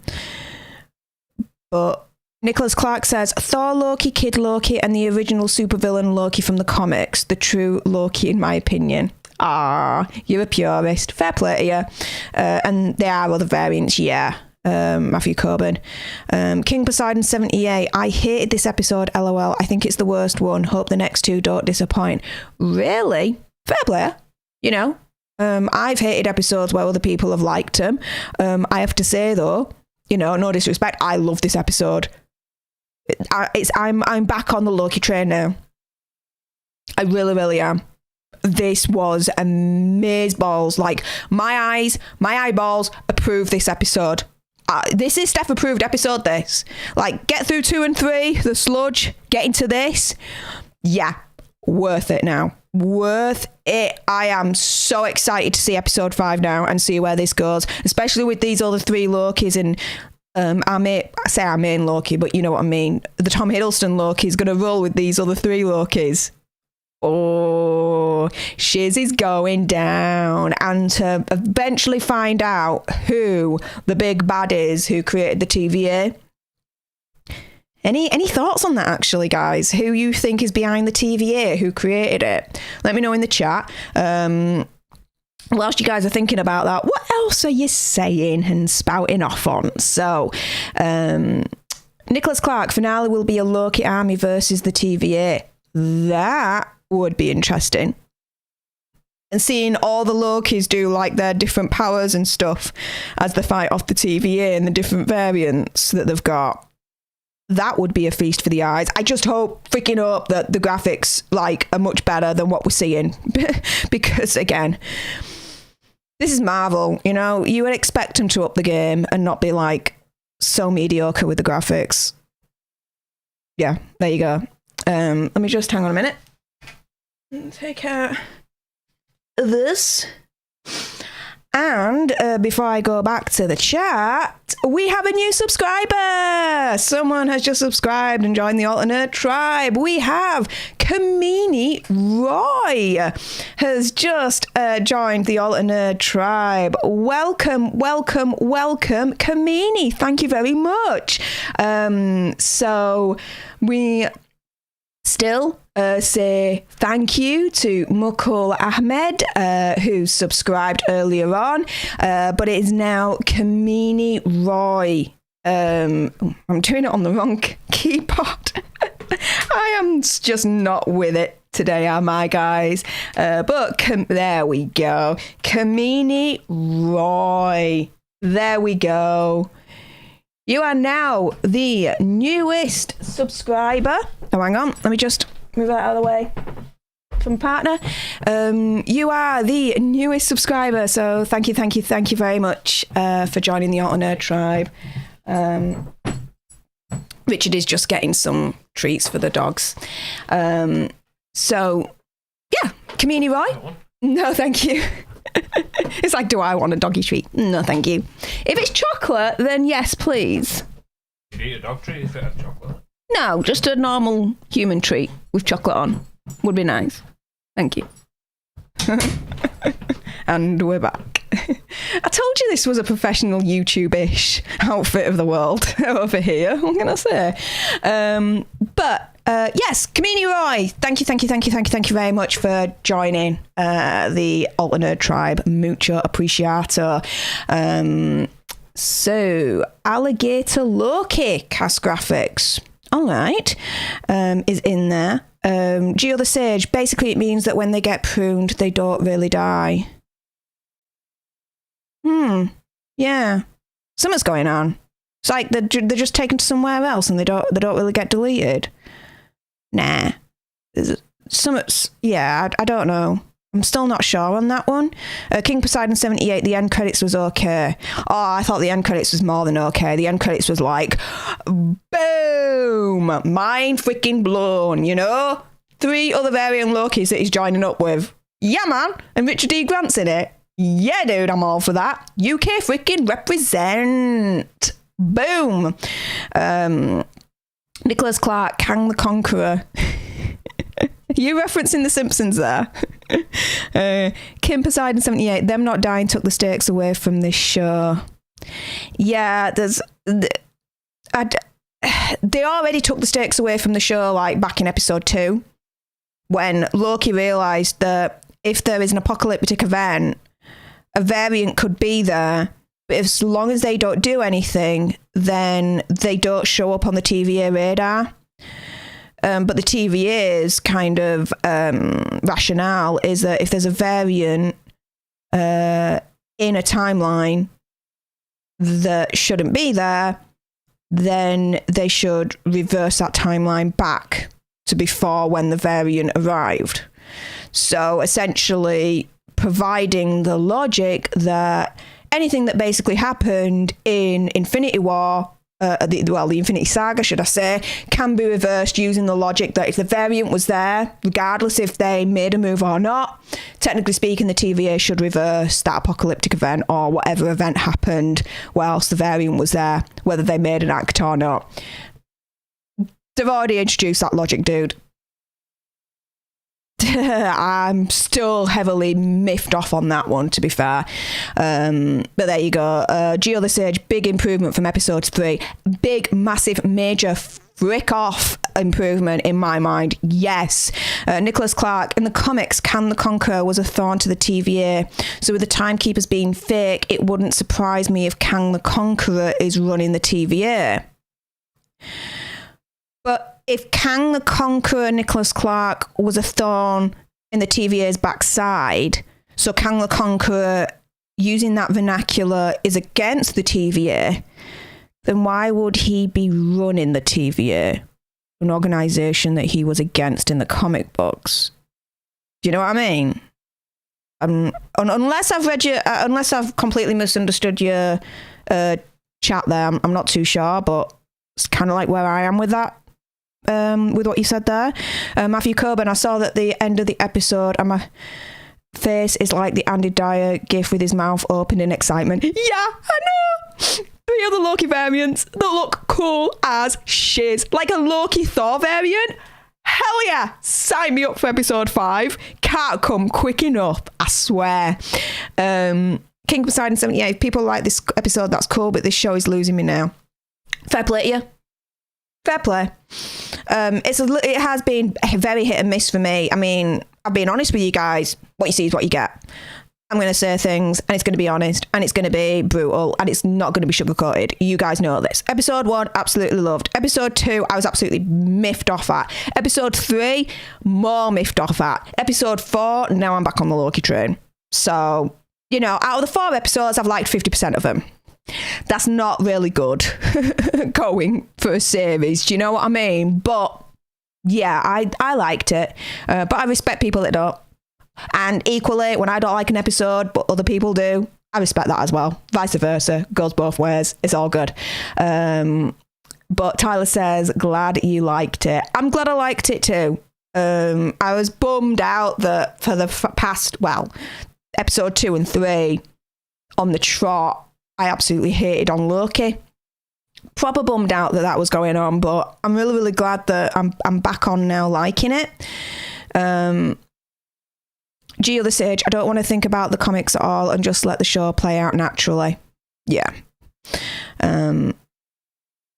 Nicholas Clark says, Thor Loki, Kid Loki, and the original supervillain Loki from the comics. The true Loki, in my opinion. Ah, you're a purist. Fair play to you. And there are other variants, yeah. Matthew Coburn. King Poseidon 78. I hated this episode, LOL. I think it's the worst one. Hope the next two don't disappoint. Really? Fair play. You know, I've hated episodes where other people have liked them. I have to say though, no disrespect, I love this episode. I'm back on the Loki train now. I really, really am. This was amazeballs. Like, my eyeballs approve this episode. This is Steph approved episode, this. Like, get through 2 and 3, the sludge, get into this. Yeah, worth it now. Worth it. I am so excited to see episode 5 now and see where this goes, especially with these other 3 Lokis and our main Loki, but you know what I mean. The Tom Hiddleston Loki is going to roll with these other 3 Lokis. Oh, shiz is going down. And to eventually find out who the big bad is who created the TVA. Any thoughts on that, actually, guys? Who you think is behind the TVA? Who created it? Let me know in the chat. Whilst you guys are thinking about that, what else are you saying and spouting off on? So, Nicholas Clark, finale will be a Loki army versus the TVA. That would be interesting. And seeing all the Lokis do like their different powers and stuff as they fight off the TVA and the different variants that they've got. That would be a feast for the eyes. I just freaking hope that the graphics are much better than what we're seeing. Because again, this is Marvel, you would expect them to up the game and not be so mediocre with the graphics. Yeah, there you go. Let me just hang on a minute. Take out this. And before I go back to the chat, we have a new subscriber. Someone has just subscribed and joined the Alter Nerd tribe. We have Kamini Roy has just joined the Alter Nerd tribe. Welcome, Kamini. Thank you very much. So we still say thank you to Mukul Ahmed, who subscribed earlier on, but it is now Kamini Roy. I'm doing it on the wrong keyboard. I am just not with it today, am I, guys? But there we go. Kamini Roy. There we go. You are now the newest subscriber. Oh, hang on. Let me just move that out of the way from partner. You are the newest subscriber, so thank you very much for joining the Alter Nerd tribe. Richard is just getting some treats for the dogs. So yeah, Kamini Roy. No, thank you. It's like, do I want a doggy treat? No, thank you. If it's chocolate, then yes, please. You'd eat a dog treat if it had chocolate? No, just a normal human treat with chocolate on. Would be nice. Thank you. And we're back. I told you this was a professional YouTube-ish outfit of the world over here, I'm going to say. But yes, Kamini Roy, thank you very much for joining the Alter Nerd tribe. Mucho appreciato. So, Alligator Loki cast graphics. All right, is in there. Geo the Sage, basically it means that when they get pruned, they don't really die. Yeah. Something's going on. It's like they're just taken to somewhere else and they don't really get deleted. Nah. Yeah, I don't know. I'm still not sure on that one. King Poseidon 78, the end credits was okay. Oh, I thought the end credits was more than okay. The end credits was like, boom, mind freaking blown, 3 other variant Lokis that he's joining up with. Yeah, man. And Richard D. Grant's in it. Yeah, dude, I'm all for that. UK freaking represent. Boom. Nicholas Clark, Kang the Conqueror. You referencing The Simpsons there? Kim Poseidon 78, them not dying took the stakes away from this show. Yeah, they already took the stakes away from the show back in episode 2 when Loki realised that if there is an apocalyptic event, a variant could be there, but as long as they don't do anything, then they don't show up on the TVA radar. But the TVA's kind of rationale is that if there's a variant, in a timeline that shouldn't be there, then they should reverse that timeline back to before when the variant arrived. So essentially providing the logic that anything that basically happened in Infinity War, the Infinity Saga, should I say, can be reversed using the logic that if the variant was there, regardless if they made a move or not, technically speaking, the TVA should reverse that apocalyptic event or whatever event happened whilst the variant was there, whether they made an act or not. They've already introduced that logic, dude. I'm still heavily miffed off on that one, to be fair. But there you go. Geo the Sage, big improvement from episode 3. Big, massive, major frick off improvement in my mind. Yes. Nicholas Clark, in the comics, Kang the Conqueror was a thorn to the TVA. So with the Timekeepers being fake, it wouldn't surprise me if Kang the Conqueror is running the TVA. But if Kang the Conqueror, Nicholas Clark, was a thorn in the TVA's backside, so Kang the Conqueror, using that vernacular, is against the TVA, then why would he be running the TVA, an organisation that he was against in the comic books? Do you know what I mean? Unless I've completely misunderstood your chat there, I'm not too sure, but it's kind of like where I am with that. With what you said there. Matthew Coburn, I saw that the end of the episode and my face is like the Andy Dyer gif with his mouth open in excitement. Yeah, I know! 3 other Loki variants that look cool as shiz. Like a Loki Thor variant? Hell yeah! Sign me up for episode 5. Can't come quick enough, I swear. King Poseidon 78, if people like this episode, that's cool, but this show is losing me now. Fair play to you. Fair play. It has been very hit and miss for me. I mean, I've been honest with you guys. What you see is what you get. I'm going to say things, and it's going to be honest, and it's going to be brutal, and it's not going to be sugar-coated. You guys know this. Episode 1, absolutely loved. Episode 2, I was absolutely miffed off at. Episode 3, more miffed off at. Episode 4, now I'm back on the Loki train. So, you know, out of the 4 episodes, I've liked 50% of them. That's not really good going for a series, do you know what I mean? But yeah, I liked it, but I respect people that don't. And equally, when I don't like an episode but other people do, I respect that as well. Vice versa, goes both ways. It's all good. But Tyler says, glad you liked it. I'm glad I liked it too. I was bummed out that for the past, episode 2 and 3 on the trot, I absolutely hated on Loki. Proper bummed out that was going on, but I'm really, really glad that I'm back on now liking it. Geo the Sage, I don't want to think about the comics at all and just let the show play out naturally. Yeah.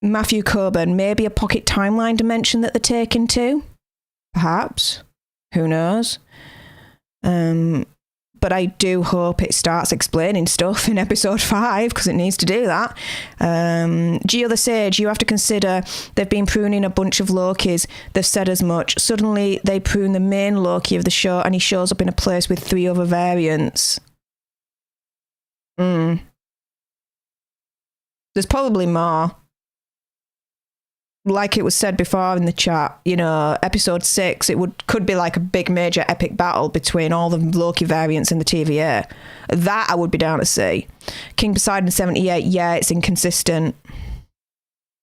Matthew Coburn, maybe a pocket timeline dimension that they're taking to? Perhaps. Who knows? But I do hope it starts explaining stuff in episode 5 because it needs to do that. Geo the Sage, you have to consider they've been pruning a bunch of Lokis. They've said as much. Suddenly they prune the main Loki of the show and he shows up in a place with 3 other variants. There's probably more. Like it was said before in the chat, you know, episode 6, could be like a big major epic battle between all the Loki variants in the TVA. That I would be down to see. King Poseidon 78, yeah, it's inconsistent.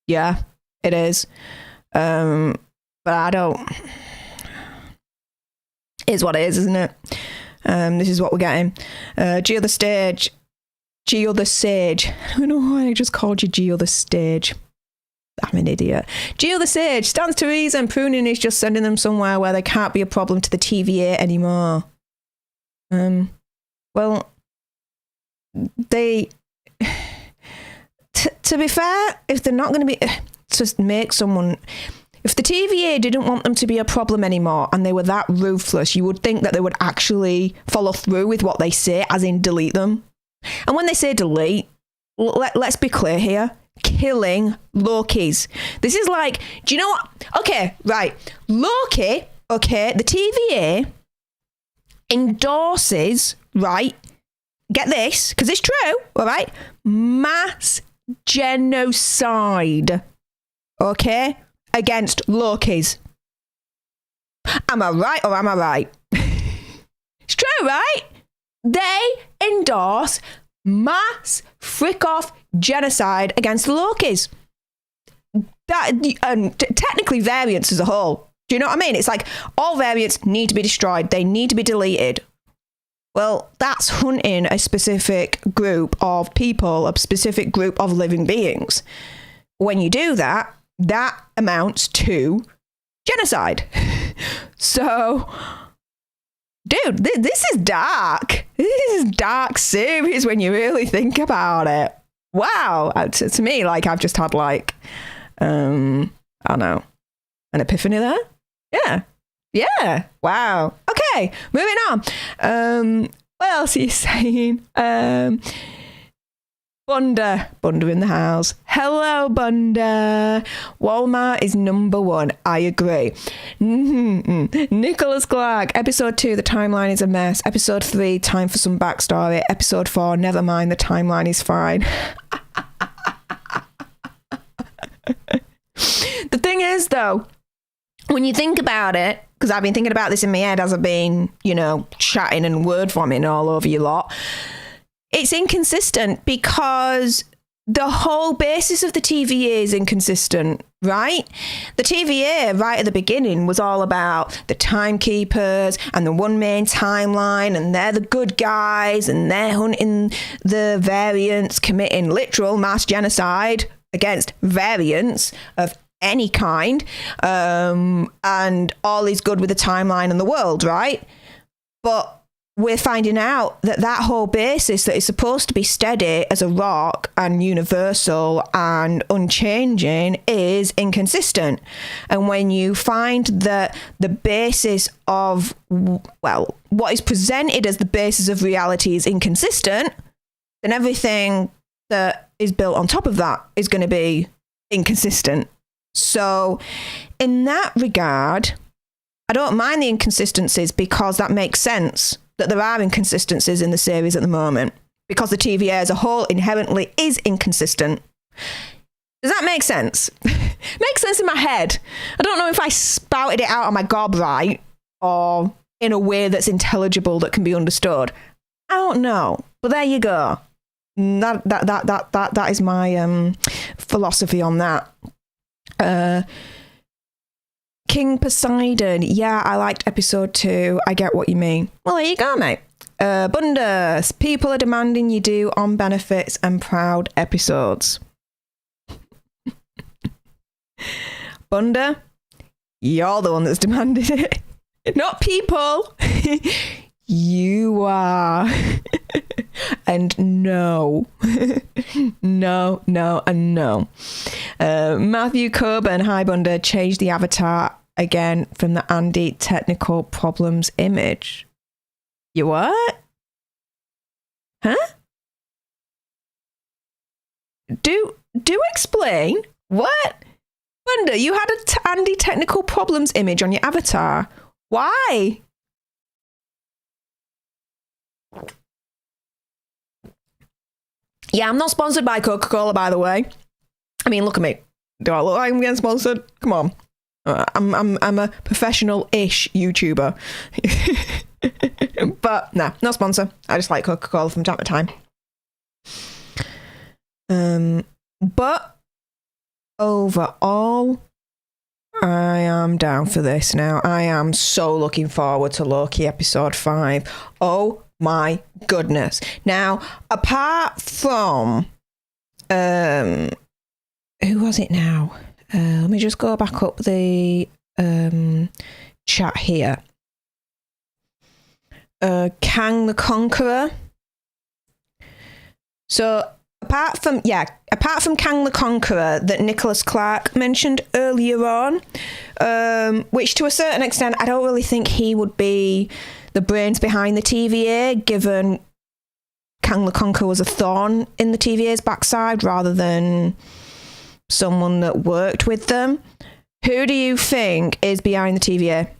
Yeah, it is. But I don't. It is what it is, isn't it? This is what we're getting. Geo the Sage. I don't know why I just called you Geo the Stage. I'm an idiot. Geo the Sage, stands to reason. Pruning is just sending them somewhere where they can't be a problem to the TVA anymore. Well, they... to be fair, if they're not going to be... to make someone... If the TVA didn't want them to be a problem anymore and they were that ruthless, you would think that they would actually follow through with what they say, as in delete them. And when they say delete, let's be clear here. Killing Lokis. This is like, do you know what? Okay, right. Loki, okay, the TVA endorses, right, get this, because it's true, all right? Mass genocide, okay, against Lokis. Am I right or am I right? It's true, right? They endorse mass frick-off genocide against the Lokis. Technically variants as a whole. Do you know what I mean? It's like all variants need to be destroyed. They need to be deleted. Well, that's hunting a specific group of people, a specific group of living beings. When you do that, that amounts to genocide. So, dude, this is dark. This is dark series when you really think about it. Wow. To me, like, I've just had, like, I don't know, an epiphany there? Yeah. Wow. Okay, moving on. What else are you saying? Bunda in the house. Hello, Bunda. Walmart is number one. I agree. Nicholas Clark. Episode 2, the timeline is a mess. Episode 3, time for some backstory. Episode 4, never mind, the timeline is fine. The thing is, though, when you think about it, because I've been thinking about this in my head as I've been, chatting and word vomiting all over you lot, it's inconsistent because the whole basis of the TVA is inconsistent, right? The TVA right at the beginning was all about the timekeepers and the one main timeline, and they're the good guys and they're hunting the variants, committing literal mass genocide against variants of any kind, and all is good with the timeline and the world, right? But we're finding out that whole basis that is supposed to be steady as a rock and universal and unchanging is inconsistent. And when you find that the basis of, well, what is presented as the basis of reality is inconsistent, then everything that is built on top of that is going to be inconsistent. So in that regard, I don't mind the inconsistencies because that makes sense that there are inconsistencies in the series at the moment because the TVA as a whole inherently is inconsistent. Does that make sense? Makes sense in my head. I don't know if I spouted it out on my gob right or in a way that's intelligible that can be understood. I don't know, but there you go. That is my philosophy on that. King Poseidon. Yeah, I liked episode 2. I get what you mean. Well, there you go, mate. Bunda. People are demanding you do on benefits and proud episodes. Bunda, you're the one that's demanded it. Not people. You are. And no. No, and no. Matthew Coburn, hi Bunda, changed the avatar again from the Andy technical problems image. You what? Huh? Do explain. What? Bunda, you had a Andy technical problems image on your avatar. Why? Yeah, I'm not sponsored by Coca-Cola, by the way. I mean, look at me. Do I look like I'm getting sponsored? Come on. I'm a professional-ish YouTuber. But, no sponsor. I just like Coca-Cola from time to time. But, overall, I am down for this now. I am so looking forward to Loki episode 5. Oh my goodness. Now, apart from who was it now? Let me just go back up the chat here. Kang the Conqueror. So apart from Kang the Conqueror that Nicholas Clark mentioned earlier on, which to a certain extent I don't really think he would be the brains behind the TVA, given Kang the Conqueror was a thorn in the TVA's backside rather than someone that worked with them. Who do you think is behind the TVA?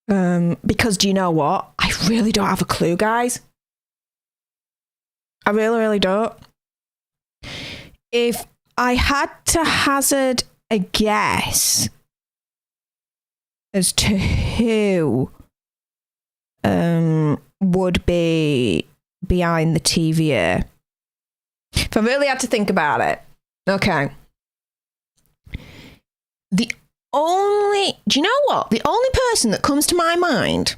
Because do you know what? I really don't have a clue, guys. I really, really don't. If I had to hazard a guess as to who would be behind the TVA, if I really had to think about it, okay. Do you know what? The only person that comes to my mind,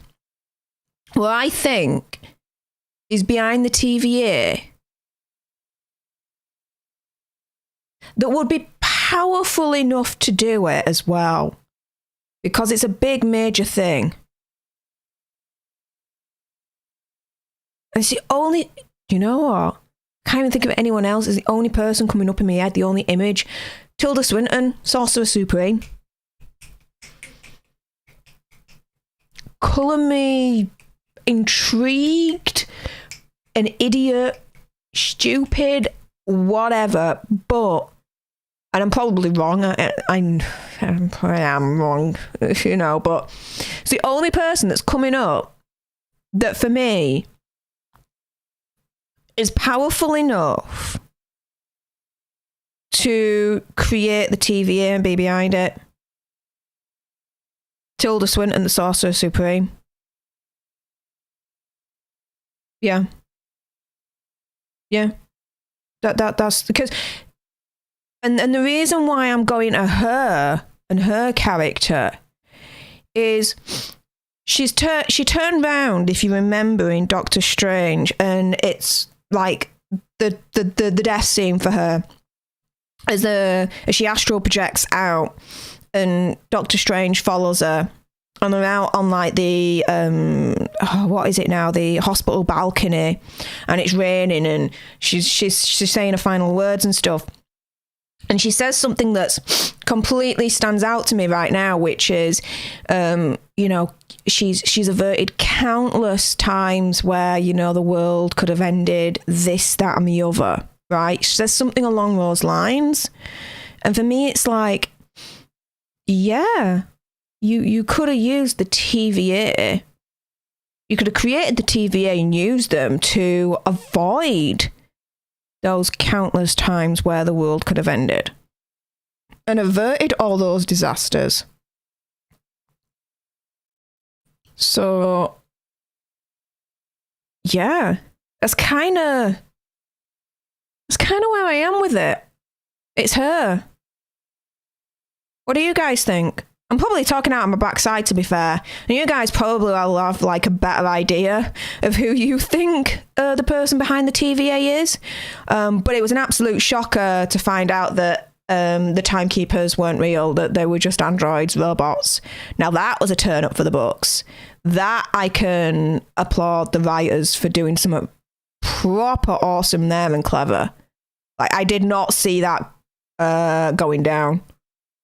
where I think is behind the TVA, that would be powerful enough to do it as well, because it's a big major thing. And it's the only, you know what? I can't even think of anyone else. It's the only person coming up in my head, the only image. Tilda Swinton, Sorcerer Supreme. Colour me intrigued, an idiot, stupid, whatever, but, and I'm probably wrong, I am wrong, you know, but it's the only person that's coming up that for me is powerful enough to create the TVA and be behind it. Tilda Swinton, the Sorcerer Supreme. Yeah. That's because, and the reason why I'm going to her and her character is she turned round, if you remember, in Doctor Strange, and it's like the death scene for her as she astral projects out, and Doctor Strange follows her, and they're out on like the what is it now, the hospital balcony, and it's raining, and she's saying her final words and stuff, and she says something that's completely stands out to me right now, which is you know, she's averted countless times where, you know, the world could have ended, this, that, and the other, right? She says something along those lines, and for me it's like, yeah, you could have used the TVA. You could have created the TVA and used them to avoid those countless times where the world could have ended and averted all those disasters. So, yeah, that's kind of where I am with it. It's her. What do you guys think? I'm probably talking out of my backside, to be fair. And you guys probably will have like a better idea of who you think the person behind the TVA is. But it was an absolute shocker to find out that the timekeepers weren't real, that they were just androids, robots. Now that was a turn up for the books. That I can applaud the writers for doing something proper awesome there and clever. Like, I did not see that going down.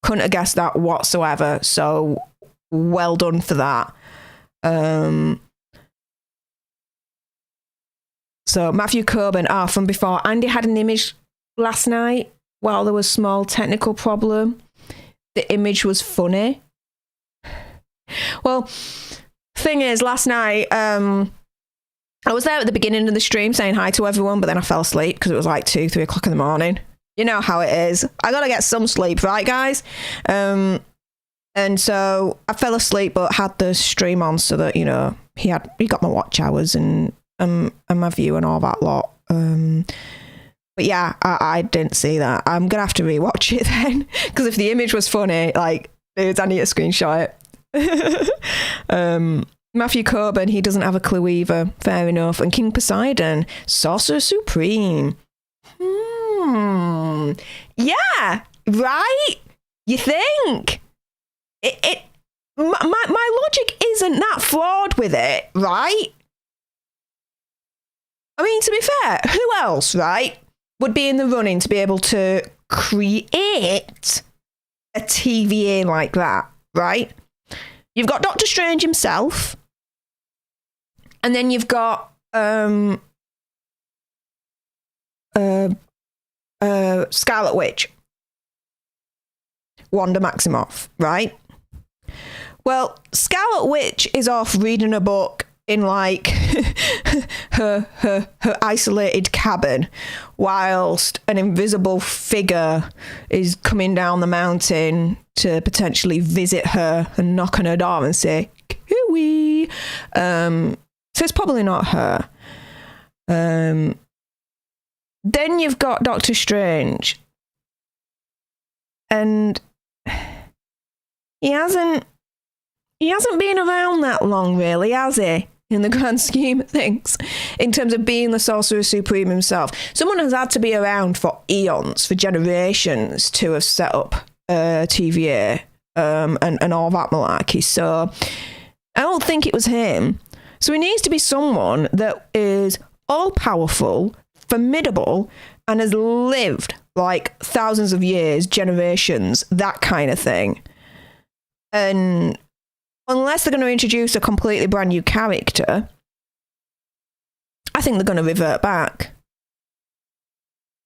Couldn't have guessed that whatsoever. So well done for that. So Matthew Coburn, from before. Andy had an image last night while there was a small technical problem. The image was funny. Well, thing is, last night, I was there at the beginning of the stream saying hi to everyone, but then I fell asleep because it was like 2-3 o'clock in the morning. You know how it is. I gotta get some sleep, right, guys? And so I fell asleep, but had the stream on so that, you know, he got my watch hours and my view and all that lot. But yeah, I didn't see that. I'm gonna have to rewatch it then, because if the image was funny, like, dudes, I need to screenshot it. Matthew Coburn, he doesn't have a clue either. Fair enough. And King Poseidon, Sorcerer Supreme. Yeah, right? You think? My logic isn't that flawed with it, right? I mean, to be fair, who else, right, would be in the running to be able to create a TVA like that, right? You've got Doctor Strange himself, and then you've got Scarlet Witch, Wanda Maximoff, right? Well, Scarlet Witch is off reading a book in like her isolated cabin, whilst an invisible figure is coming down the mountain to potentially visit her and knock on her door and say, "Cooey." So it's probably not her. Then you've got Doctor Strange, and he hasn't been around that long, really, has he? In the grand scheme of things, in terms of being the Sorcerer Supreme himself. Someone has had to be around for eons, for generations, to have set up TVA and all that malarkey. So I don't think it was him. So it needs to be someone that is all-powerful, formidable, and has lived like thousands of years, generations, that kind of thing. And unless they're going to introduce a completely brand new character, I think they're going to revert back.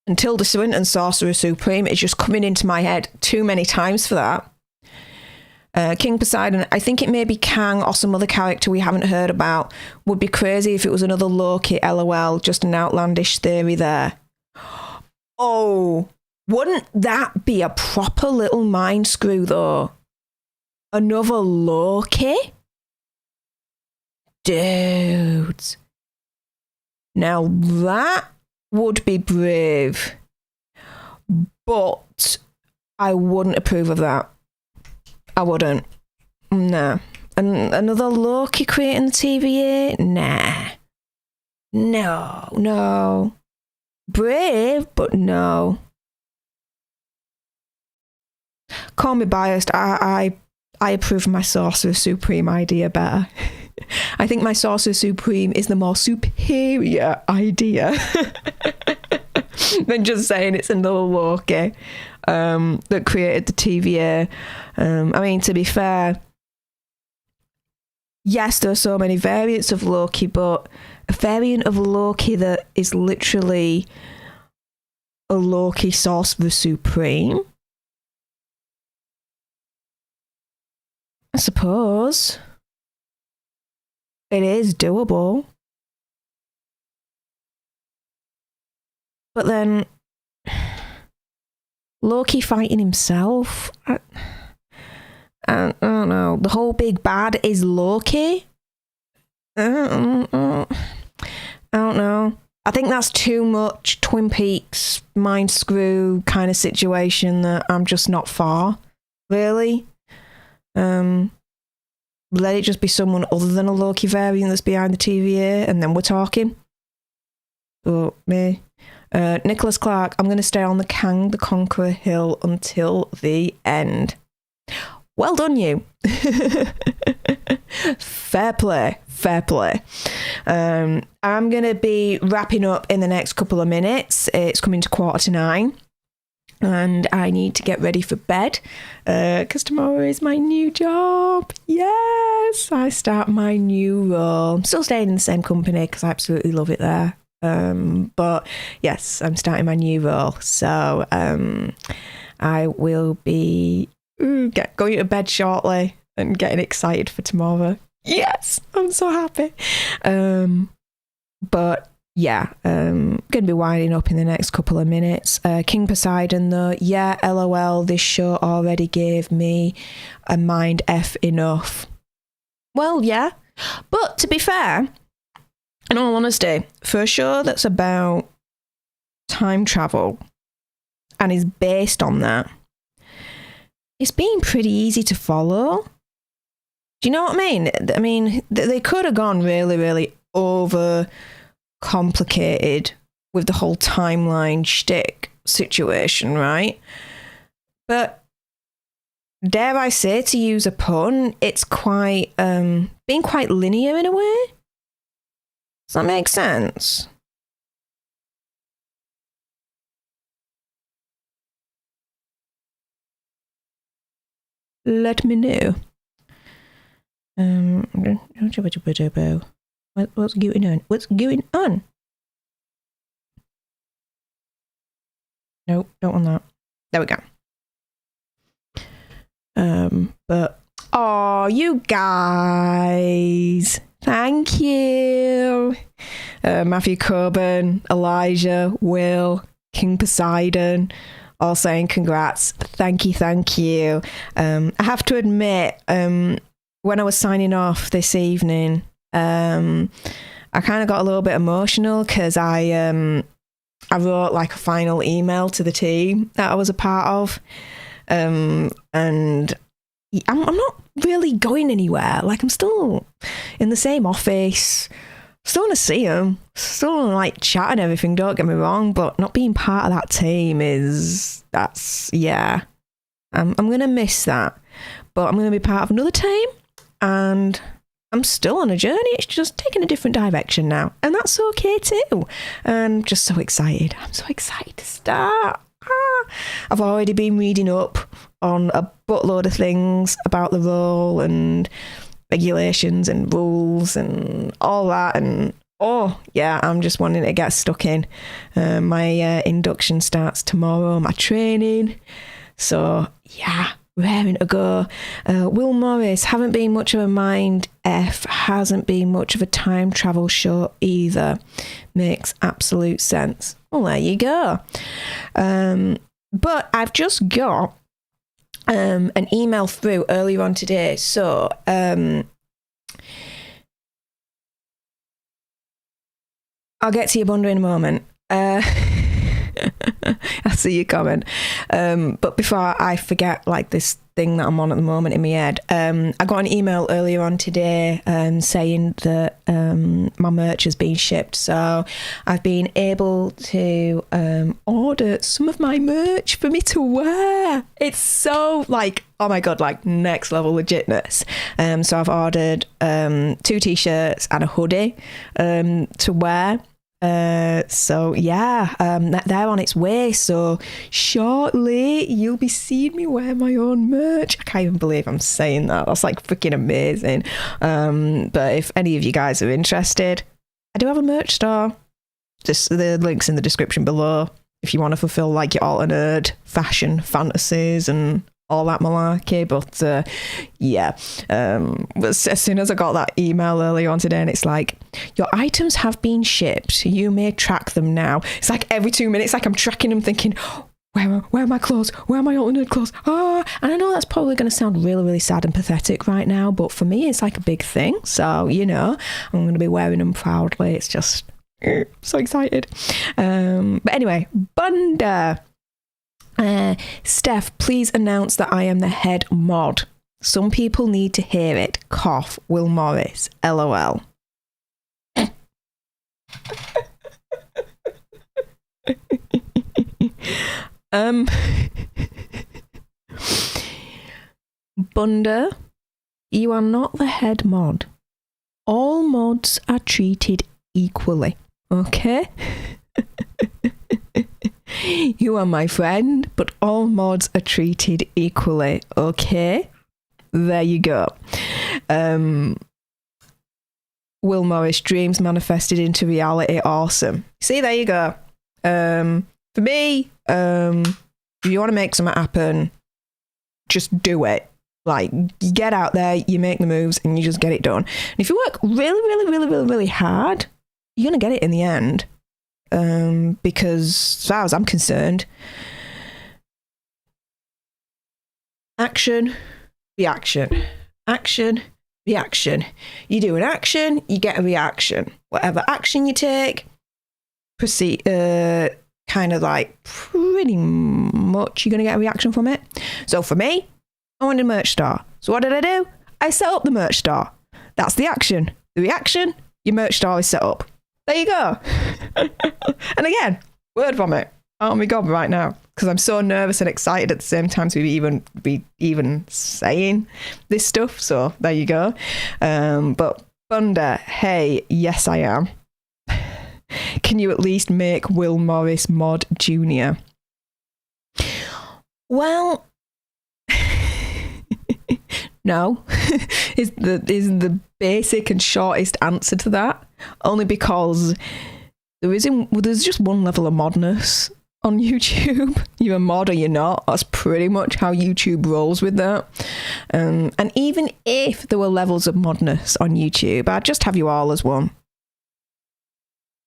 And Tilda Swinton, Sorcerer Supreme, is just coming into my head too many times for that. King Poseidon, I think it may be Kang or some other character we haven't heard about. Would be crazy if it was another Loki, LOL, just an outlandish theory there. Oh, wouldn't that be a proper little mind screw though? Another Loki? Dudes. Now that would be brave. But I wouldn't approve of that. I wouldn't. Nah. And another Loki creating the TVA? Nah. No. Brave, but no. Call me biased. I approve of my Sorcerer Supreme idea better. I think my Sorcerer Supreme is the more superior idea than just saying it's another Loki that created the TVA. I mean, to be fair, yes, there are so many variants of Loki, but a variant of Loki that is literally a Loki Sorcerer Supreme, I suppose it is doable. But then Loki fighting himself, I don't know. The whole big bad is Loki. I don't know. I think that's too much Twin Peaks mind screw kind of situation that I'm just not for, really. Let it just be someone other than a Loki variant that's behind the TVA, and then we're talking. But me. Nicholas Clark, I'm going to stay on the Kang the Conqueror hill until the end. Well done, you. Fair play. I'm going to be wrapping up in the next couple of minutes. It's coming to 8:45. And I need to get ready for bed because tomorrow is my new job. Yes, I start my new role. I'm still staying in the same company because I absolutely love it there. But yes, I'm starting my new role. So I will be going to bed shortly and getting excited for tomorrow. Yes, I'm so happy. But yeah, going to be winding up in the next couple of minutes. King Poseidon, though, yeah, LOL, this show already gave me a mind F enough. Well, yeah, but to be fair, in all honesty, for a show that's about time travel and is based on that, it's been pretty easy to follow. Do you know what I mean? I mean, they could have gone really, really over complicated with the whole timeline shtick situation, right? But dare I say, to use a pun, it's quite being quite linear in a way. Does that make sense? Let me know. What's going on? What's going on? Nope, don't want that. There we go. But Oh, you guys. Thank you. Matthew Coburn, Elijah, Will, King Poseidon, all saying congrats. Thank you. I have to admit, when I was signing off this evening, I kind of got a little bit emotional because I wrote like a final email to the team that I was a part of, and I'm not really going anywhere. Like, I'm still in the same office, still want to see them, still want to like chat and everything, don't get me wrong, but not being part of that team I'm going to miss that. But I'm going to be part of another team, and I'm still on a journey. It's just taking a different direction now, and that's okay too. And I'm just so excited. I'm so excited to start. I've already been reading up on a buttload of things about the role and regulations and rules and all that, and I'm just wanting to get stuck in. My induction starts tomorrow, my training, so raring to go. Will Morris, haven't been much of a mind F, hasn't been much of a time travel show either. Makes absolute sense. Well, there you go. But I've just got an email through earlier on today, so I'll get to your bundle in a moment. I see your comment. But before I forget, like, this thing that I'm on at the moment in my head, I got an email earlier on today saying that my merch has been shipped. So I've been able to order some of my merch for me to wear. It's so, like, oh my God, like, next level legitness. So I've ordered 2 t-shirts and a hoodie to wear. They're on its way, so shortly you'll be seeing me wear my own merch. I can't even believe I'm saying that. That's like freaking amazing. But if any of you guys are interested, I do have a merch store. Just the links in the description below if you want to fulfill like your alter nerd fashion fantasies and all that malarkey. But as soon as I got that email earlier on today, and it's like, your items have been shipped, you may track them now. It's like every 2 minutes, like I'm tracking them, thinking, where are my clothes, where are my alter nerd clothes? And I know that's probably going to sound really, really sad and pathetic right now, but for me it's like a big thing, so I'm going to be wearing them proudly. It's just so excited. But anyway, Bunda, Steph, please announce that I am the head mod. Some people need to hear it. Cough. Will Morris. LOL. Bunda, you are not the head mod. All mods are treated equally, okay? You are my friend, but all mods are treated equally, okay? There you go. Will Morris, dreams manifested into reality, awesome. See, there you go. For me, if you want to make something happen, just do it. Like, you get out there, you make the moves, and you just get it done. And if you work really, really, really, really, really hard, you're going to get it in the end. Because as far as I'm concerned, action, reaction, action, reaction. You do an action, you get a reaction. Whatever action you take, proceed, kind of like pretty much you're going to get a reaction from it. So for me, I wanted a merch store. So what did I do? I set up the merch store. That's the action. The reaction, your merch store is set up. There you go. And again, word vomit. Oh my God, right now. Because I'm so nervous and excited at the same time to be even saying this stuff. So there you go. But Bunda, hey, yes I am. Can you at least make Will Morris Mod Jr.? Well, no, is the basic and shortest answer to that. Only because there's just one level of modness on YouTube. You're a mod or you're not. That's pretty much how YouTube rolls with that. And even if there were levels of modness on YouTube, I'd just have you all as one.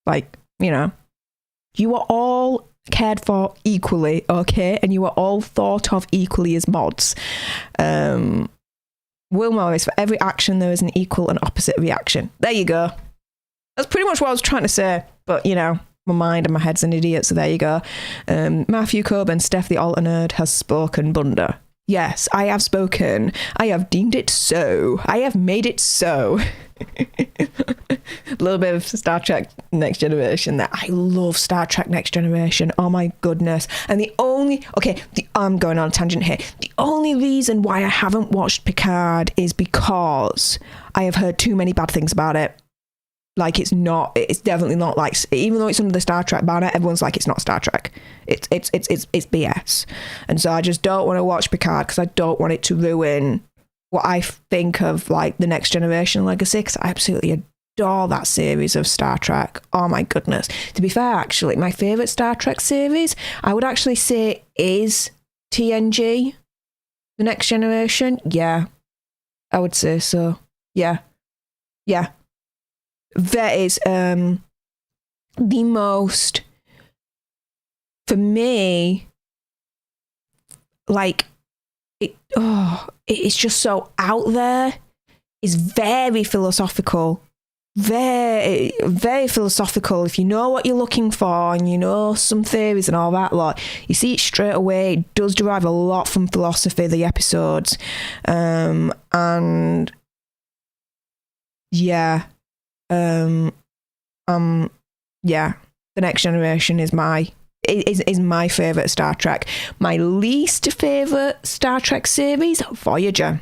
Like, you know, you are all cared for equally, okay? And you are all thought of equally as mods. Will Morris, for every action, there is an equal and opposite reaction. There you go. That's pretty much what I was trying to say. But, you know, my mind and my head's an idiot, so there you go. Matthew Coburn, Stef the Alter Nerd, has spoken Bunda. Yes, I have spoken. I have deemed it so. I have made it so. A little bit of Star Trek Next Generation there. I love Star Trek Next Generation. Oh my goodness. And I'm going on a tangent here. The only reason why I haven't watched Picard is because I have heard too many bad things about it. Like, it's definitely not like, even though it's under the Star Trek banner, everyone's like, it's not Star Trek. It's BS. And so I just don't want to watch Picard because I don't want it to ruin what I think of, like, the Next Generation legacy, because I absolutely adore that series of Star Trek. Oh my goodness. To be fair, actually, my favourite Star Trek series, I would actually say, is TNG, The Next Generation. Yeah, I would say so. Yeah. That is the most, for me, like, it's just so out there. It's very philosophical. Very, very philosophical. If you know what you're looking for and you know some theories and all that lot, you see it straight away. It does derive a lot from philosophy, the episodes. And yeah. Yeah, The Next Generation is my favourite Star Trek. My least favourite Star Trek series, Voyager.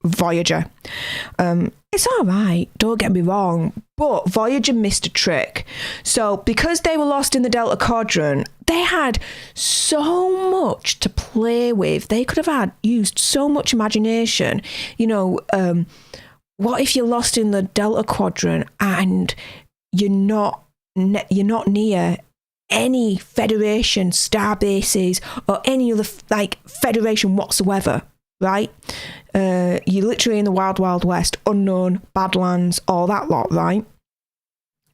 It's alright, don't get me wrong, but Voyager missed a trick. So because they were lost in the Delta Quadrant, they had so much to play with. They could have used so much imagination. You know, what if you're lost in the Delta Quadrant and you're not near any Federation star bases or any other like Federation whatsoever, right? You're literally in the wild, wild west, unknown, badlands, all that lot, right?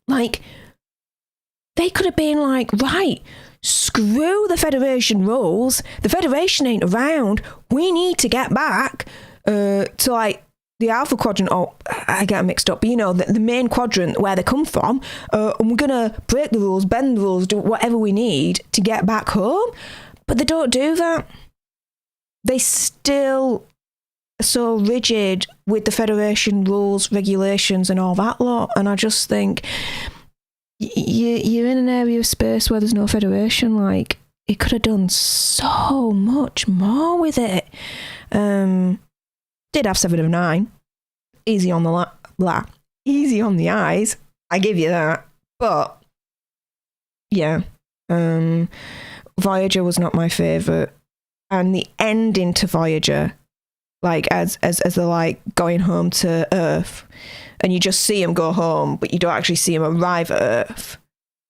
Like, they could have been like, right, screw the Federation rules. The Federation ain't around. We need to get back to like the Alpha Quadrant, I get mixed up, but you know, the main quadrant where they come from, and we're going to break the rules, bend the rules, do whatever we need to get back home. But they don't do that. They still are so rigid with the Federation rules, regulations, and all that lot. And I just think, you're in an area of space where there's no Federation. Like, it could have done so much more with it. Did have 7 of 9. Easy on the easy on the eyes. I give you that. But yeah, Voyager was not my favourite. And the ending to Voyager, like as they're like going home to Earth, and you just see him go home, but you don't actually see him arrive at Earth.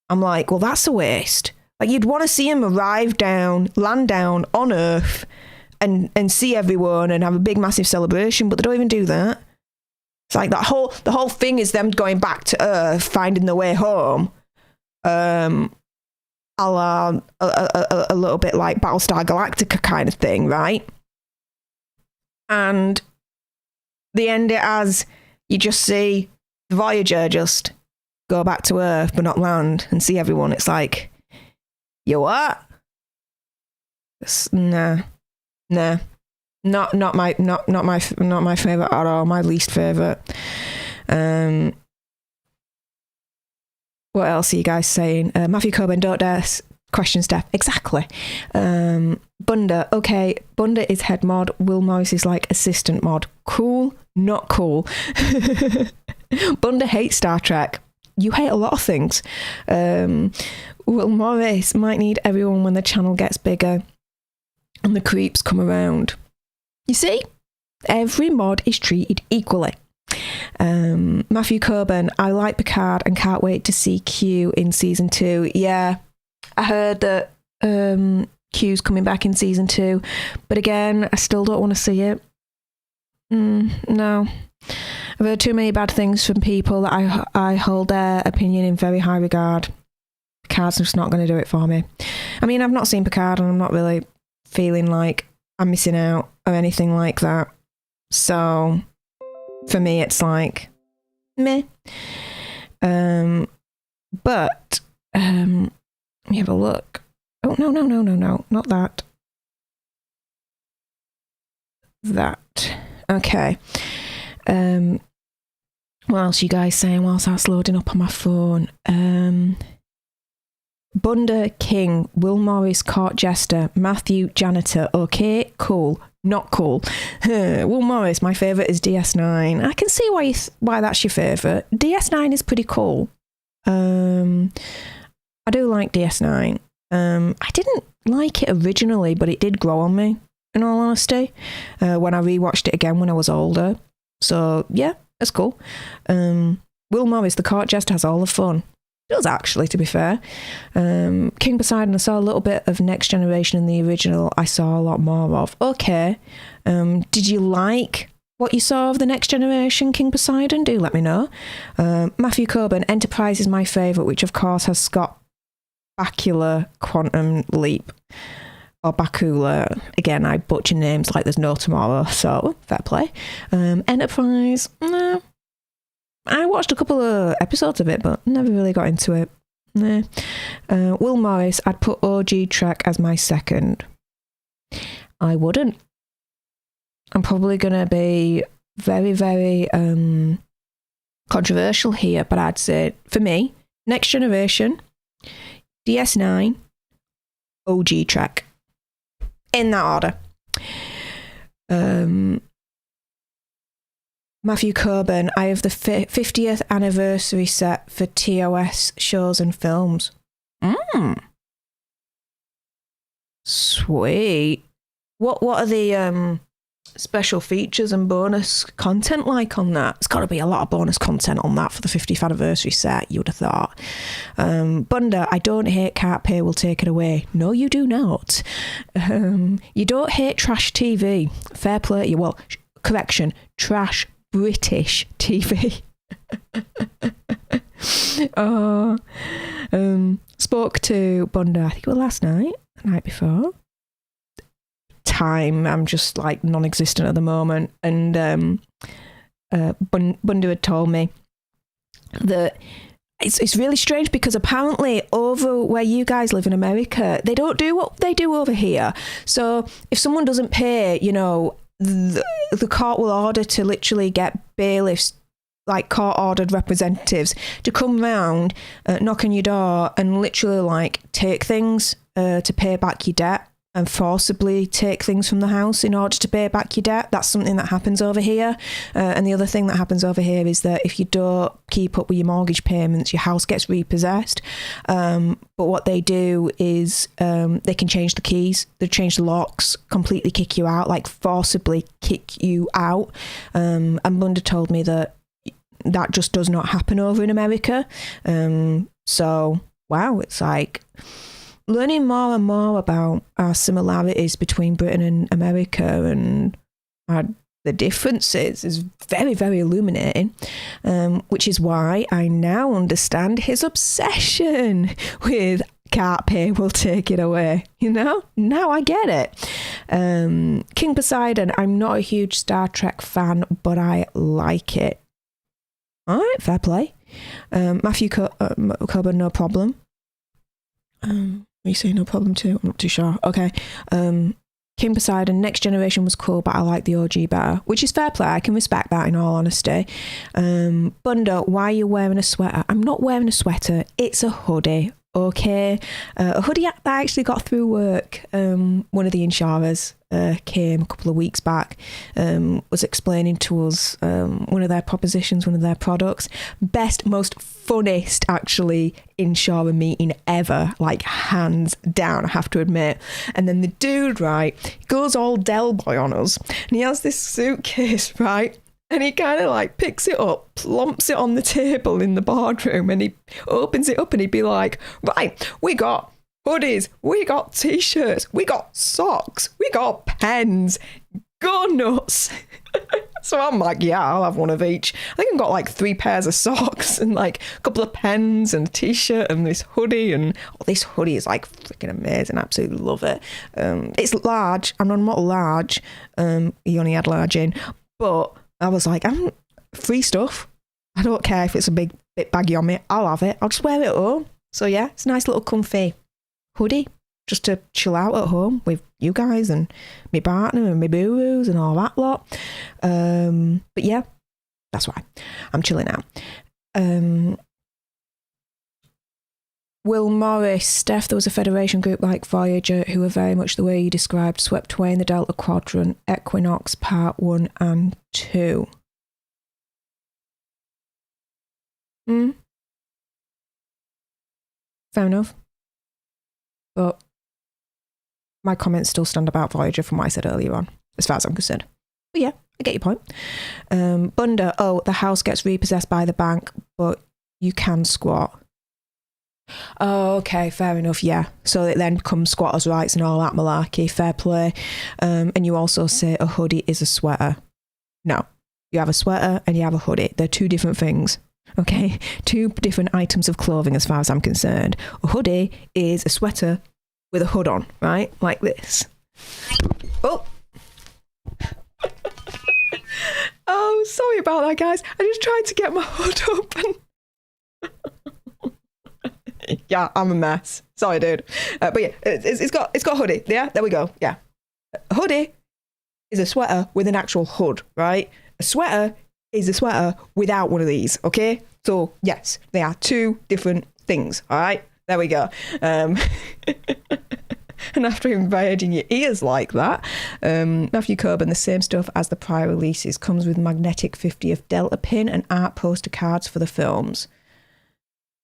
I'm like, well, that's a waste. Like, you'd want to see him land down on Earth, and see everyone and have a big massive celebration, but they don't even do that. It's like the whole thing is them going back to Earth, finding their way home, a little bit like Battlestar Galactica kind of thing, right? And they end it as you just see the Voyager just go back to Earth but not land and see everyone. It's like, you what? Nah. Not my favorite at all. My least favorite. What else are you guys saying? Matthew Coburn, don't dare question Steph. Exactly. Bunda. Okay, Bunda is head mod. Will Morris is like assistant mod. Cool, not cool. Bunda hates Star Trek. You hate a lot of things. Will Morris might need everyone when the channel gets bigger and the creeps come around. You see, every mod is treated equally. Matthew Coburn, I like Picard and can't wait to see Q in season 2. Yeah, I heard that Q's coming back in season 2, but again, I still don't want to see it. No. I've heard too many bad things from people that I hold their opinion in very high regard. Picard's just not going to do it for me. I mean, I've not seen Picard and I'm not really feeling like I'm missing out or anything like that. So, for me, it's like, meh. But, let me have a look. Oh, no, not that. That. Okay. What else you guys saying whilst that's loading up on my phone? Bunda King, Will Morris, Court Jester, Matthew Janitor. Okay, cool. Not cool. Will Morris, my favourite is DS9. I can see why that's your favourite. DS9 is pretty cool. I do like DS9. I didn't like it originally, but it did grow on me, in all honesty, when I rewatched it again when I was older. So, yeah, that's cool. Will Morris, the Court Jester, has all the fun. It does, actually, to be fair. King Poseidon, I saw a little bit of Next Generation in the original. I saw a lot more of. Okay. Did you like what you saw of the Next Generation, King Poseidon? Do let me know. Matthew Coburn, Enterprise is my favourite, which, of course, has Scott Bakula Quantum Leap. Or Bakula. Again, I butcher names like there's no tomorrow, so fair play. Enterprise, no. I watched a couple of episodes of it, but never really got into it. Nah. Will Morris, I'd put OG Trek as my second. I wouldn't. I'm probably going to be very, very controversial here, but I'd say, for me, Next Generation, DS9, OG Trek. In that order. Matthew Coburn, I have the 50th anniversary set for TOS shows and films. Sweet. What are the special features and bonus content like on that? There's got to be a lot of bonus content on that for the 50th anniversary set, you would have thought. Bunda, I don't hate Cat Pay will take it away. No, you do not. You don't hate trash TV. Fair play to you. Well, correction, trash British TV. Spoke to Bunda, I think it was last night, the night before. Time, I'm just like non-existent at the moment, and Bunda had told me that it's really strange because apparently over where you guys live in America, they don't do what they do over here. So if someone doesn't pay, you know, the court will order to literally get bailiffs, like court-ordered representatives, to come round, knock on your door and literally like take things to pay back your debt, and forcibly take things from the house in order to pay back your debt. That's something that happens over here. And the other thing that happens over here is that if you don't keep up with your mortgage payments, your house gets repossessed. But what they do is they can change the keys, they change the locks, completely kick you out, like forcibly kick you out. And Bunda told me that just does not happen over in America. So, wow, it's like learning more and more about our similarities between Britain and America and the differences is very, very illuminating, which is why I now understand his obsession with Can't Pay Will Take It Away. You know? Now I get it. King Poseidon, I'm not a huge Star Trek fan, but I like it. All right, fair play. Matthew Coburn, no problem. You say no problem too? I'm not too sure. Okay. King Poseidon, Next Generation was cool, but I like the OG better, which is fair play. I can respect that in all honesty. Bunda, why are you wearing a sweater? I'm not wearing a sweater. It's a hoodie. Okay. A hoodie that I actually got through work. One of the insurers came a couple of weeks back, was explaining to us one of their propositions, one of their products. Best, most funnest, actually, insurer meeting ever, like hands down, I have to admit. And then the dude, right, goes all Del Boy on us, and he has this suitcase, right? And he kind of like picks it up, plumps it on the table in the boardroom, and he opens it up and he'd be like, right, we got hoodies, we got t-shirts, we got socks, we got pens. Go nuts. So I'm like, yeah, I'll have one of each. I think I've got like 3 pairs of socks and like a couple of pens and a t-shirt and this hoodie. And this hoodie is like freaking amazing. I absolutely love it. It's large. I'm not large. He only had large in. But I was like, I'm free stuff. I don't care if it's a bit baggy on me. I'll have it. I'll just wear it at home. So yeah, it's a nice little comfy hoodie just to chill out at home with you guys and my partner and my boo-boos and all that lot. But yeah, that's why I'm chilling out. Will Morris, Steph, there was a Federation group like Voyager who were very much the way you described, swept away in the Delta Quadrant, Equinox Part 1 and 2. Fair enough. But my comments still stand about Voyager from what I said earlier on, as far as I'm concerned. But yeah, I get your point. Bunda, the house gets repossessed by the bank, but you can squat. Oh, okay, fair enough, yeah. So it then becomes squatters' rights and all that malarkey, fair play. And you also say a hoodie is a sweater. No, you have a sweater and you have a hoodie. They're 2 different things, okay? 2 different items of clothing as far as I'm concerned. A hoodie is a sweater with a hood on, right? Like this. Oh. Oh, sorry about that, guys. I just tried to get my hood up and... Yeah, I'm a mess. Sorry, dude. But yeah, it's got a hoodie. Yeah, there we go. Yeah. A hoodie is a sweater with an actual hood, right? A sweater is a sweater without one of these, okay? So, yes, they are 2 different things, all right? There we go. And after invading your ears like that, Matthew Coburn, the same stuff as the prior releases, comes with magnetic 50th Delta pin and art poster cards for the films.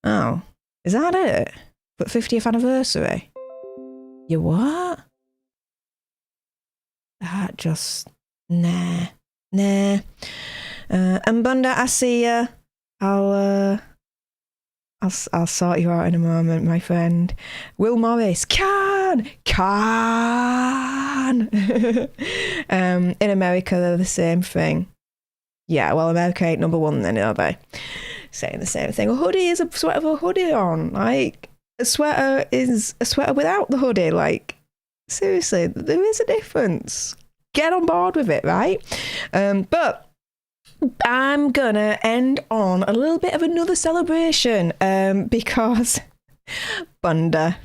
Oh, is that it? But 50th anniversary? You what? That just... Nah. And Bunda, I see ya. I'll sort you out in a moment, my friend. Will Morris, can. In America, they're the same thing. Yeah, well, America ain't number 1 then, are they? Saying the same thing. A hoodie is a sweater with a hoodie on. Like, a sweater is a sweater without the hoodie. Like, seriously, there is a difference. Get on board with it, right? But I'm gonna end on a little bit of another celebration because Bunda,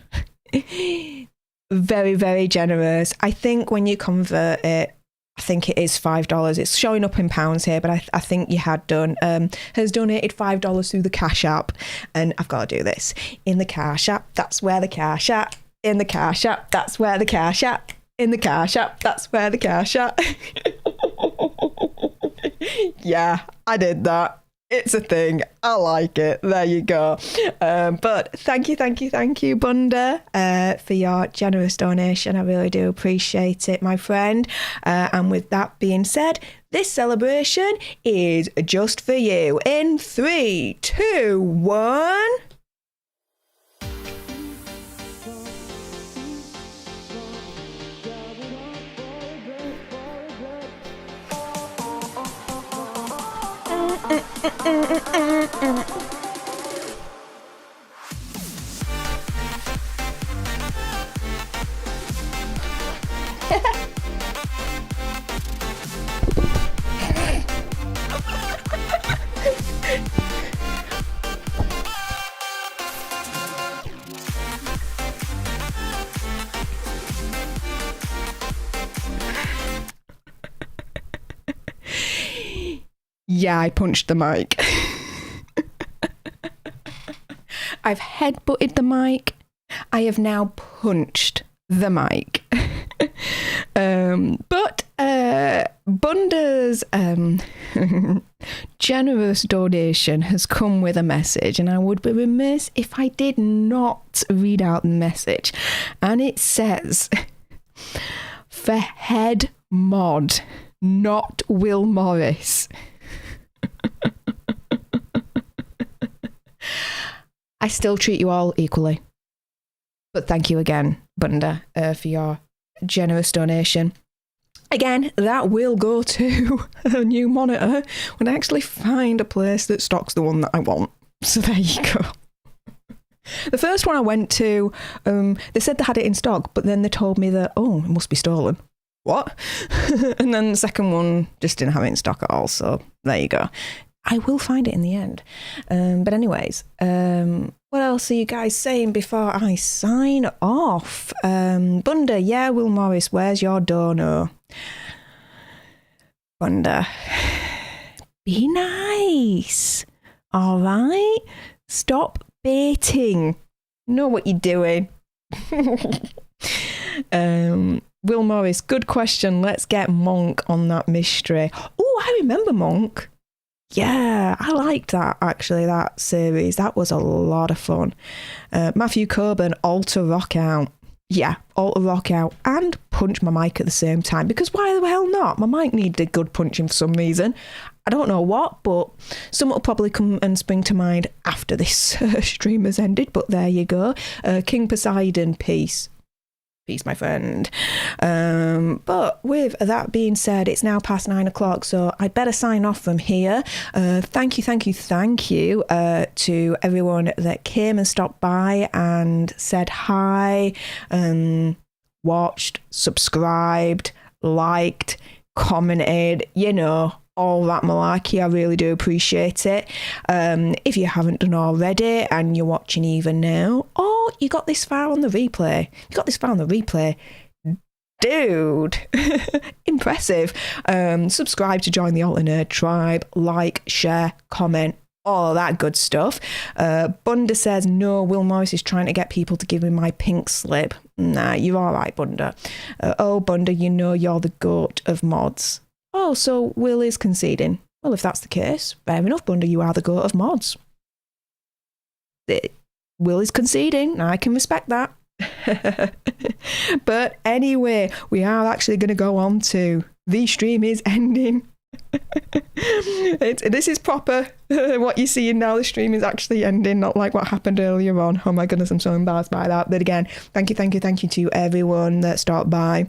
very, very generous. I think when you convert it, I think it is $5. It's showing up in pounds here, but I think you had done, has donated $5 through the Cash App. And I've got to do this. In the Cash App, that's where the Cash App. In the Cash App, that's where the Cash App. In the Cash App, that's where the Cash App. Yeah, I did that. It's a thing. I like it. There you go. But thank you, Bunda, for your generous donation. I really do appreciate it, my friend. And with that being said, this celebration is just for you. In 3, 2, 1... Yeah, I punched the mic. I've headbutted the mic. I have now punched the mic. But Bunda's generous donation has come with a message, and I would be remiss if I did not read out the message. And it says, for head mod, not Will Morris. I still treat you all equally. But thank you again, Bunda, for your generous donation. Again, that will go to a new monitor when I actually find a place that stocks the one that I want. So there you go. The first one I went to, they said they had it in stock, but then they told me that, it must be stolen. What? And then the second one just didn't have it in stock at all. So there you go. I will find it in the end. But anyways, what else are you guys saying before I sign off? Bunda, yeah, Will Morris, where's your dono? Bunda, be nice. All right? Stop baiting. Know what you're doing. Will Morris, good question. Let's get Monk on that mystery. Oh, I remember Monk. Yeah, I liked that, actually, that series. That was a lot of fun. Matthew Coburn, alter rock out. Yeah, alter rock out and punch my mic at the same time, because why the hell not? My mic needed a good punching for some reason. I don't know what, but some will probably come and spring to mind after this stream has ended, but there you go. King Poseidon, peace. Peace, my friend. But with that being said, it's now past 9 o'clock, so I'd better sign off from here. Thank you to everyone that came and stopped by and said hi, watched, subscribed, liked, commented, all that malarkey. I really do appreciate it. If you haven't done already and you're watching even now, or you got this far on the replay, dude, impressive. Subscribe to join the Alter Nerd tribe, like, share, comment, all that good stuff. Bunda says, no, Will Morris is trying to get people to give me my pink slip. Nah, you're all right, Bunda. Bunda, you're the goat of mods. Oh, so Will is conceding. Well, if that's the case, fair enough, Bunda, you are the goat of mods. Will is conceding. I can respect that. But anyway, we are actually going to go on to the stream is ending. This is proper. What you're seeing now, the stream is actually ending, not like what happened earlier on. Oh my goodness, I'm so embarrassed by that. But again, thank you to everyone that stopped by.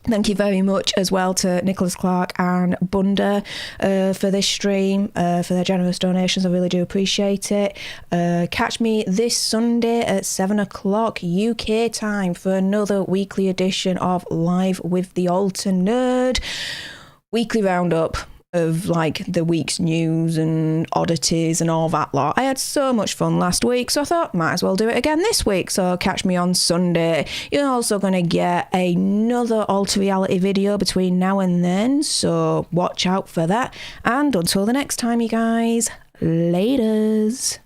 Thank you very much as well to Nicholas Clark and Bunda for this stream, for their generous donations. I really do appreciate it. Catch me this Sunday at 7 o'clock UK time for another weekly edition of Live with the Alter Nerd. Weekly roundup of the week's news and oddities and all that lot. I had so much fun last week, so I thought might as well do it again this week. So catch me on Sunday. You're also going to get another Alter Reality video between now and then, so watch out for that. And until the next time, you guys, laters.